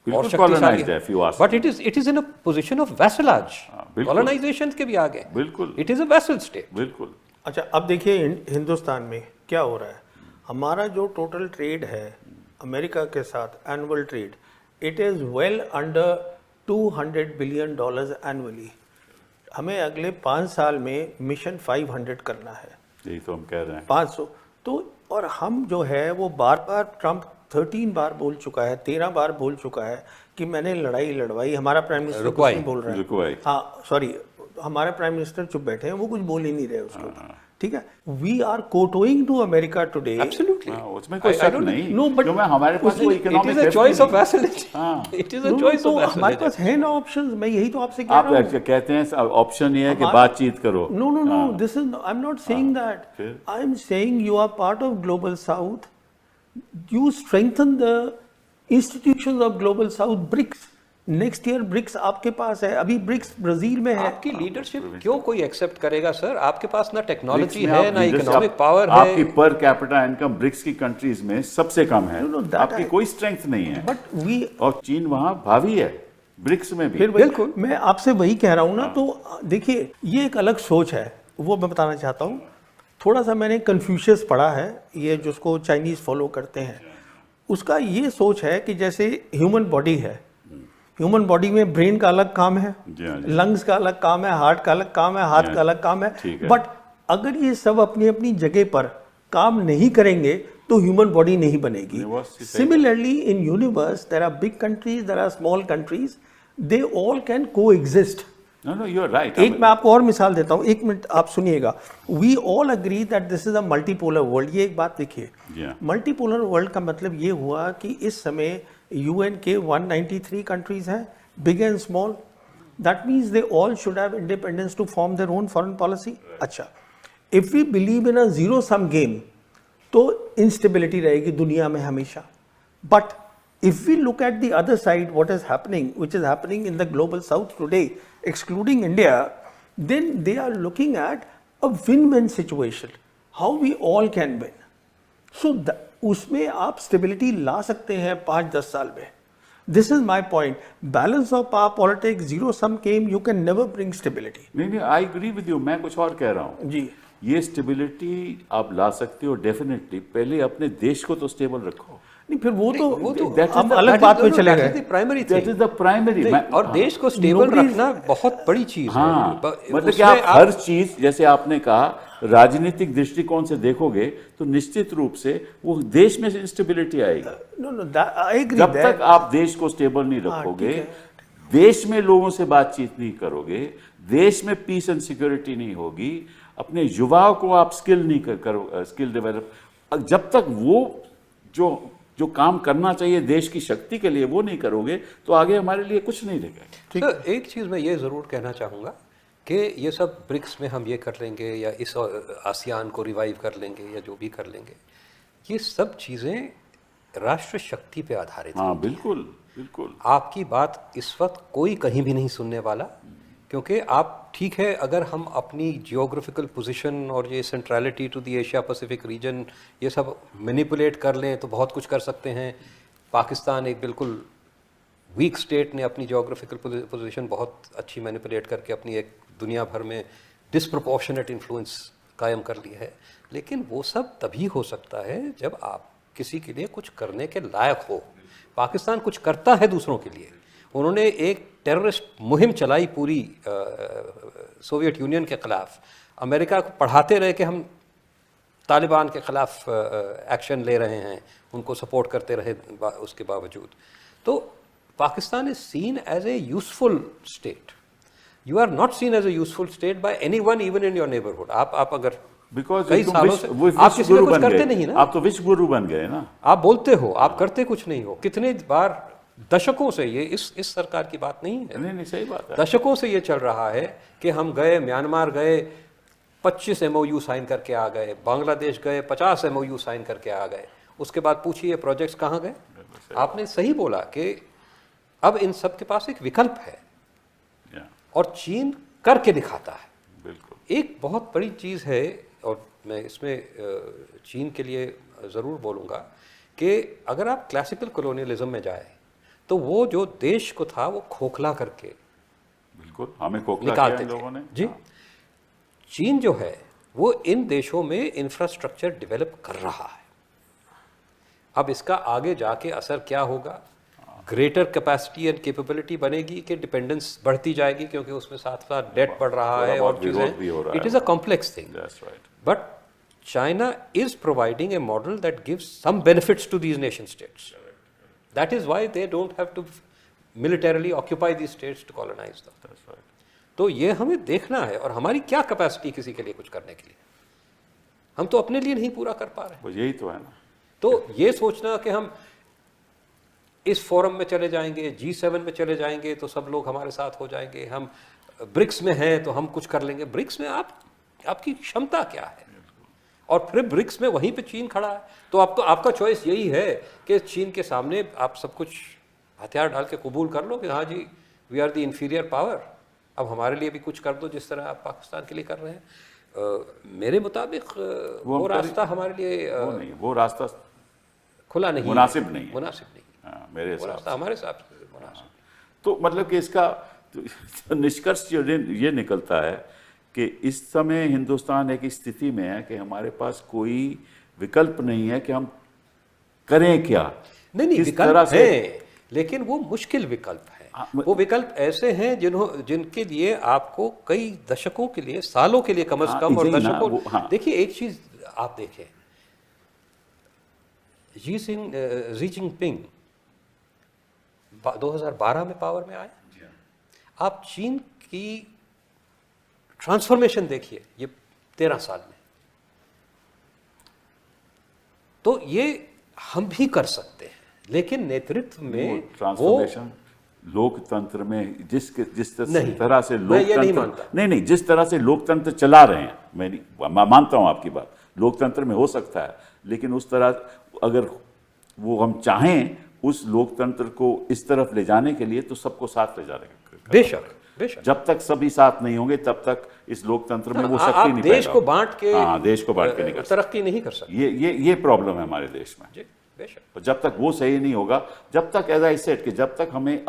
और शक्तिशाली है, but it is in a position of vassalage. Colonisation के भी आगे. बिल्कुल. It is a vassal state. बिल्कुल. अच्छा, अब देखिए हिंदुस्तान में क्या हो रहा है. हमारा जो टोटल ट्रेड है अमेरिका के साथ, annual trade, it is well under $200 billion annually. हमें अगले 5 साल में मिशन 500 करना है. यही तो हम कह रहे हैं. 500. तो और हम जो है वो बार बार, ट्रंप 13 बार बोल चुका है, 13 बार बोल चुका है कि मैंने लड़ाई लड़वाई. हमारा प्राइम मिनिस्टर कुछ नहीं बोल रहा है. हाँ, सॉरी, हमारे प्राइम मिनिस्टर चुप बैठे हैं, वो कुछ बोल ही नहीं रहे उसके ऊपर. ठीक है. We are kowtowing to America today. Absolutely. उसमें कोई शक नहीं. नो, बट हमारे पास वो economic, it is a choice of vassality. It is a choice of vassality. हमारे पास है ना ऑप्शंस. मैं यही तो आपसे कह रहा हूं. आप कहते हैं ऑप्शन ये है कि बातचीत करो. No, this is, I am not saying that. I am saying you are part of global south. You strengthen the institutions of global south. BRICS, next year BRICS आपके पास है. अभी ब्रिक्स ब्राजील में है. आपकी लीडरशिप क्यों कोई accept करेगा सर? आपके पास ना टेक्नोलॉजी है, ना इकोनॉमिक पावर है. आपकी पर कैपिटा इनकम ब्रिक्स की कंट्रीज में सबसे कम है. आपकी कोई स्ट्रेंथ नहीं है. बट वी, और चीन वहां भावी है ब्रिक्स में भी. बिल्कुल. मैं आपसे वही कह रहा हूं ना. तो देखिए, ये एक अलग सोच है, वो मैं बताना चाहता हूं. थोड़ा सा मैंने कन्फ्यूशियस पढ़ा है, ये जिसको चाइनीज फॉलो करते हैं. उसका ये सोच है कि जैसे ह्यूमन बॉडी है, ह्यूमन बॉडी में ब्रेन का अलग काम है, लंग्स का अलग काम है, हार्ट का अलग काम है, हाथ का अलग काम है, बट अगर ये सब अपनी अपनी जगह पर काम नहीं करेंगे तो ह्यूमन बॉडी नहीं बनेगी। Similarly in universe there are big countries, there are small countries, they all can coexist. No, you are right. एक मैं आपको और मिसाल देता हूँ, एक मिनट आप सुनिएगा। We all agree that this is a multipolar world. ये एक बात देखिए, मल्टीपोलर वर्ल्ड का मतलब ये हुआ कि इस समय यूएन के 193 कंट्रीज हैं, big and small. That means they all should have independence to form their own foreign policy. अच्छा, if we believe in a zero sum game तो इंस्टेबिलिटी रहेगी दुनिया में हमेशा। But if we look at the other side, what is happening, which is happening in the global south today, excluding India, then they are looking at a win-win situation, how we all can win. So उसमें आप stability ला सकते हैं 5-10 साल में। This is my point. Balance of power politics, zero sum game, you can never bring stability. नहीं, I agree with you. मैं कुछ और कह रहा हूँ जी। ये स्टेबिलिटी आप ला सकते हो डेफिनेटली, पहले अपने देश को तो स्टेबल रखो। नहीं, फिर वो तो हम अलग बात पे चले गए। That is the primary. और देश को स्टेबल रखना बहुत बड़ी चीज है। मतलब कि आप हर चीज, जैसे आपने कहा, राजनीतिक दृष्टिकोण से देखोगे तो निश्चित रूप से वो देश में इंस्टेबिलिटी आएगी। जब तक आप देश को स्टेबल नहीं रखोगे, देश में लोगों से बातचीत नहीं करोगे, देश में पीस एंड सिक्योरिटी नहीं होगी, अपने युवाओं को आप स्किल नहीं करो, स्किल डेवलप, जब तक वो जो काम करना चाहिए देश की शक्ति के लिए वो नहीं करोगे तो आगे हमारे लिए कुछ नहीं रहेगा। ठीक है, एक चीज़ मैं ये ज़रूर कहना चाहूँगा कि ये सब ब्रिक्स में हम ये कर लेंगे या इस आसियान को रिवाइव कर लेंगे या जो भी कर लेंगे, ये सब चीज़ें राष्ट्र शक्ति पे आधारित हैं। हाँ, बिल्कुल बिल्कुल। आपकी बात इस वक्त कोई कहीं भी नहीं सुनने वाला, क्योंकि आप ठीक है, अगर हम अपनी जियोग्राफिकल पोजीशन और ये centrality to the Asia Pacific region ये सब मैनिपुलेट कर लें तो बहुत कुछ कर सकते हैं। पाकिस्तान एक बिल्कुल वीक स्टेट ने अपनी जियोग्राफिकल पोजीशन बहुत अच्छी मैनिपुलेट करके अपनी एक दुनिया भर में डिस्प्रपोर्शनेट इन्फ्लुएंस कायम कर ली है। लेकिन वो सब तभी हो सकता है जब आप किसी के लिए कुछ करने के लायक हो। पाकिस्तान कुछ करता है दूसरों के लिए। उन्होंने एक टेररिस्ट मुहिम चलाई पूरी सोवियत यूनियन के ख़िलाफ़, अमेरिका को पढ़ाते रहे कि हम तालिबान के ख़िलाफ़ एक्शन ले रहे हैं, उनको सपोर्ट करते रहे उसके बावजूद। तो Pakistan is seen as a useful state. You are not seen as a useful state by anyone, even in your neighbourhood. आप अगर कई सालों से आप किसी को कुछ करते नहीं ना, आप तो विश्व गुरु बन गए ना। आप बोलते हो, आप करते कुछ नहीं हो। कितने बार दशकों से ये इस सरकार की बात नहीं है, नहीं सही बात है, दशकों से ये चल रहा है कि हम गए म्यांमार गए 25 MOU साइन करके आ गए, बांग्लादेश गए 50 MOU साइन करके आ गए। उसके बाद पूछिए प्रोजेक्ट्स कहाँ गए। आपने सही बोला कि अब इन सब के पास एक विकल्प है और चीन करके दिखाता है। बिल्कुल। एक बहुत बड़ी चीज़ है और मैं इसमें चीन के लिए ज़रूर बोलूँगा कि अगर आप क्लासिकल कॉलोनियलिज्म में जाए तो वो जो देश को था वो खोखला करके, बिल्कुल हमें खोखला निकालते किया लोगों ने। जी, चीन जो है वो इन देशों में इंफ्रास्ट्रक्चर डेवलप कर रहा है। अब इसका आगे जाके असर क्या होगा, ग्रेटर कैपेसिटी एंड कैपेबिलिटी बनेगी कि डिपेंडेंस बढ़ती जाएगी, क्योंकि उसमें साथ साथ डेट बढ़ रहा है और चीज़ें, it is a complex thing. But China is providing a model that gives some benefits to these nation states. That is why they don't have to militarily occupy these states to colonize them. That's right. तो ये हमें देखना है, और हमारी क्या capacity किसी के लिए कुछ करने के लिए, हम तो अपने लिए नहीं पूरा कर पा रहे हैं। यही तो है ना। तो ये सोचना कि हम इस फोरम में चले जाएंगे, G7 में चले जाएंगे तो सब लोग हमारे साथ हो जाएंगे, हम ब्रिक्स में हैं तो हम कुछ कर लेंगे। ब्रिक्स में आपकी क्षमता क्या है, और फिर ब्रिक्स में वहीं पे चीन खड़ा है। तो आपका चॉइस यही है कि चीन के सामने आप सब कुछ हथियार डाल के कबूल कर लो कि हाँ जी we are the inferior power, अब हमारे लिए भी कुछ कर दो जिस तरह आप पाकिस्तान के लिए कर रहे हैं। मेरे मुताबिक वो रास्ता हमारे लिए वो रास्ता खुला नहीं, मुनासिब नहीं, मेरे हिसाब से हमारे हिसाब से मुनासिब। तो मतलब कि इसका निष्कर्ष ये निकलता है कि इस समय हिंदुस्तान एक स्थिति में है कि हमारे पास कोई विकल्प नहीं है कि हम करें क्या। नहीं विकल्प है, लेकिन वो मुश्किल विकल्प है। वो विकल्प ऐसे हैं जिनके लिए आपको कई दशकों के लिए, सालों के लिए कम से कम, और दशकों। देखिए एक चीज आप देखें, जी जिनपिंग 2012 में पावर में आए। आप चीन की ट्रांसफॉर्मेशन देखिए ये 13 साल में। तो ये हम भी कर सकते हैं, लेकिन नेतृत्व में ट्रांसफॉर्मेशन लोकतंत्र में जिस तरह से लोकतंत्र नहीं, जिस तरह से लोकतंत्र चला रहे हैं, मैं मानता हूं आपकी बात, लोकतंत्र में हो सकता है, लेकिन उस तरह अगर वो हम चाहें उस लोकतंत्र को इस तरफ ले जाने के लिए तो सबको साथ ले जाने का, बेशक। जब तक सभी साथ नहीं होंगे तब तक इस लोकतंत्र में वो शक्ति नहीं देश को बांट के, देश को बांट के नहीं कर सकते, तरक्की नहीं कर सकते। ये प्रॉब्लम है हमारे देश में। जी बेशक। तो जब तक वो सही नहीं होगा, जब तक एज आई सेड कि जब तक हमें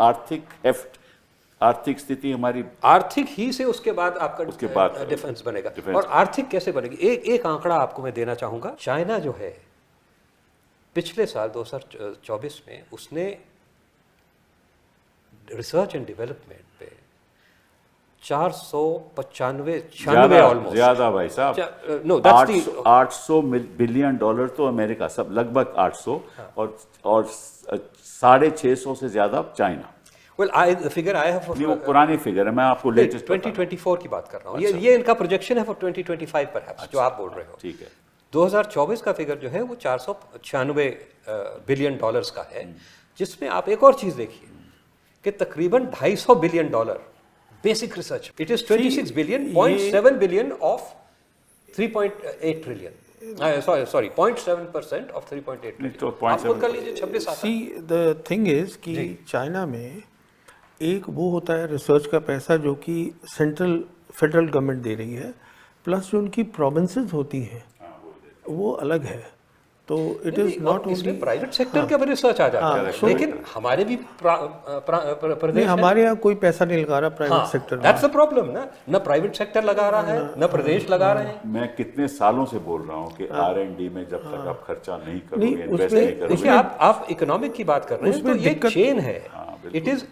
आर्थिक स्थिति हमारी आर्थिक ही से उसके बाद आपका डिफेंस बनेगा। और आर्थिक कैसे बनेगी? एक आंकड़ा आपको मैं देना चाहूंगा। चाइना जो है पिछले साल 2024 में उसने रिसर्च एंड डेवलपमेंट पे 495 ऑलमोस्ट, ज्यादा भाई साहब, नो 800 बिलियन डॉलर तो अमेरिका, सब लगभग 800, और 650 से ज्यादा China. Well the figure I have, वो पुरानी फिगर है, मैं आपको लेटेस्ट 2024 की बात कर रहा हूँ। ये इनका प्रोजेक्शन है फॉर 2025 परहैप्स, जो आप बोल रहे हो। ठीक है। 2024 का फिगर जो है वो 496 बिलियन डॉलर्स का है, जिसमें आप एक और चीज देखिए कि तकरीबन 250 billion dollar basic research. It is 26 billion, 0.7 billion of 3.8 trillion, sorry 0.7% of 3.8 trillion. आप खुद कर लीजिए 26। सी द थिंग इज कि चाइना में एक वो होता है रिसर्च का पैसा जो कि फेडरल गवर्नमेंट दे रही है, प्लस जो उनकी प्रोविंसेस होती हैं वो अलग है। तो it is not only private sector के भी रिसर्च आ जाता है, लेकिन हमारे भी प्रदेश, हमारे यहाँ कोई पैसा नहीं लगा रहा प्राइवेट सेक्टर में। दैट्स द प्रॉब्लम ना, न प्राइवेट सेक्टर लगा रहा है, न प्रदेश लगा रहे हैं। मैं कितने सालों से बोल रहा हूँ कि R&D में जब तक आप खर्चा नहीं करोगे, इन्वेस्ट नहीं करोगे। देखिए आप इकोनॉमिक की बात कर रहे हैं, तो ये चेन है। It is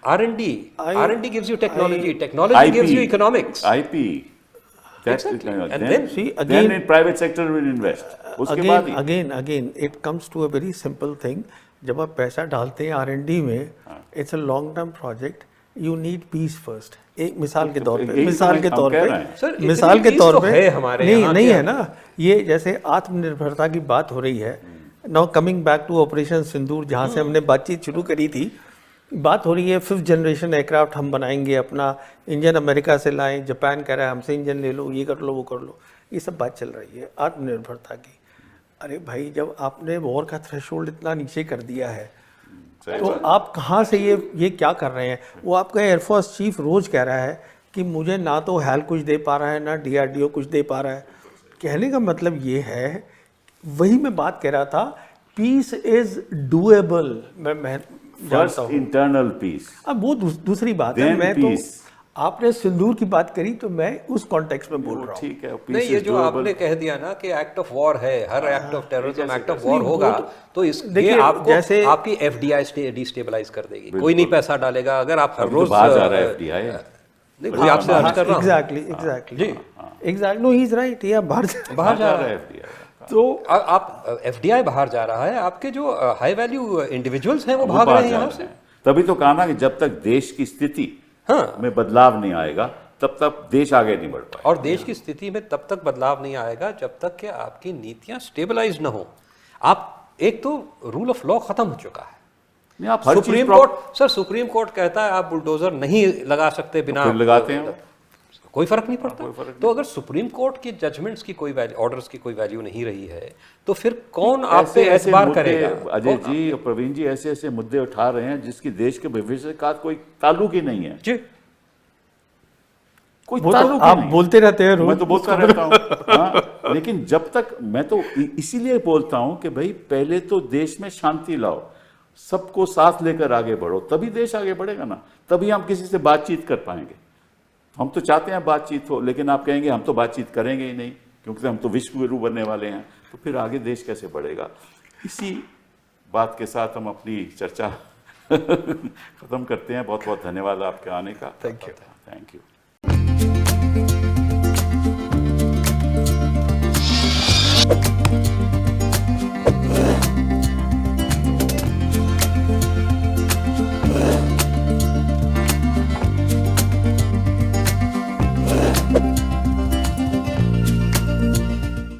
R&D gives you technology, technology gives you economics, IP. Exactly. And then in private sector will invest. उसके बाद again it comes to a very simple thing. जब आप पैसा डालते हैं R&D में, it's a long term project. You need peace first. एक मिसाल के तौर पे, मिसाल के तौर पे नहीं है ना, ये जैसे आत्मनिर्भरता की बात हो रही है। Now coming back to operation Sindoor, जहाँ से हमने बातचीत शुरू करी थी, बात हो रही है 5th जनरेशन एयरक्राफ्ट हम बनाएंगे, अपना इंजन अमेरिका से लाएं, जापान कह रहा है हमसे इंजन ले लो, ये कर लो वो कर लो, ये सब बात चल रही है आत्मनिर्भरता की। अरे भाई, जब आपने वॉर का थ्रेशोल्ड इतना नीचे कर दिया है तो आप कहाँ से ये क्या कर रहे हैं? वो आपका एयरफोर्स चीफ रोज कह रहा है कि मुझे ना तो हैल कुछ दे पा रहा है, ना DRDO कुछ दे पा रहा है। कहने का मतलब ये है, वही मैं बात कह रहा था, पीस इज डूएबल। मैं फर्स्ट इंटरनल पीस, अब वो दूसरी बात है। मैं तो आपने सिंदूर की बात करी तो मैं उस कॉन्टेक्स्ट में बोल रहा हूँ। ठीक है, नहीं, ये जो आपने कह दिया ना कि एक्ट ऑफ वॉर है, हर act of terrorism act of war होगा, तो ये आपको जैसे आपकी FDI डिस्टेबलाइज कर देगी। कोई नहीं पैसा डालेगा। अगर आप हर रोज बाहर जा रहा है FDI, नहीं कोई आपसे अर्ज कर रहा हूं। Exactly no he is right, ये बाहर जा रहा है FDI। तो आप FDI बाहर जा रहा है, आपके जो हाई वैल्यू इंडिविजुअल्स हैं वो भाग रहे हैं यहाँ से। तभी तो कहा ना कि जब तक देश की स्थिति में बदलाव नहीं आएगा तब तक देश आगे नहीं बढ़ पाएगा। और देश की स्थिति में तब तक बदलाव नहीं आएगा जब तक कि आपकी नीतियां स्टेबलाइज न हो। आप एक तो रूल ऑफ लॉ खत्म हो चुका है। आप सुप्रीम कोर्ट कहता है आप बुलडोजर नहीं लगा सकते, बिना लगाते हैं कोई फर्क नहीं पड़ता। तो अगर सुप्रीम कोर्ट की जजमेंट्स की कोई ऑर्डर्स की कोई वैल्यू नहीं रही है तो फिर कौन आप पे एतबार करेगा? अजय जी और प्रवीण जी ऐसे मुद्दे उठा रहे हैं जिसकी देश के भविष्य का कोई ताल्लुक ही नहीं है। जी, कोई ताल्लुक आप बोलते रहते हैं, मैं तो बोलता रहता हूँ। लेकिन जब तक, मैं तो इसीलिए बोलता हूं कि भाई पहले तो देश में शांति लाओ, सबको साथ लेकर आगे बढ़ो, तभी देश आगे बढ़ेगा ना, तभी हम किसी से बातचीत कर पाएंगे। हम तो चाहते हैं बातचीत हो, लेकिन आप कहेंगे हम तो बातचीत करेंगे ही नहीं क्योंकि हम तो विश्व गुरु बनने वाले हैं, तो फिर आगे देश कैसे बढ़ेगा? इसी बात के साथ हम अपनी चर्चा ख़त्म करते हैं। बहुत बहुत धन्यवाद आपके आने का। Thank you. Thank you.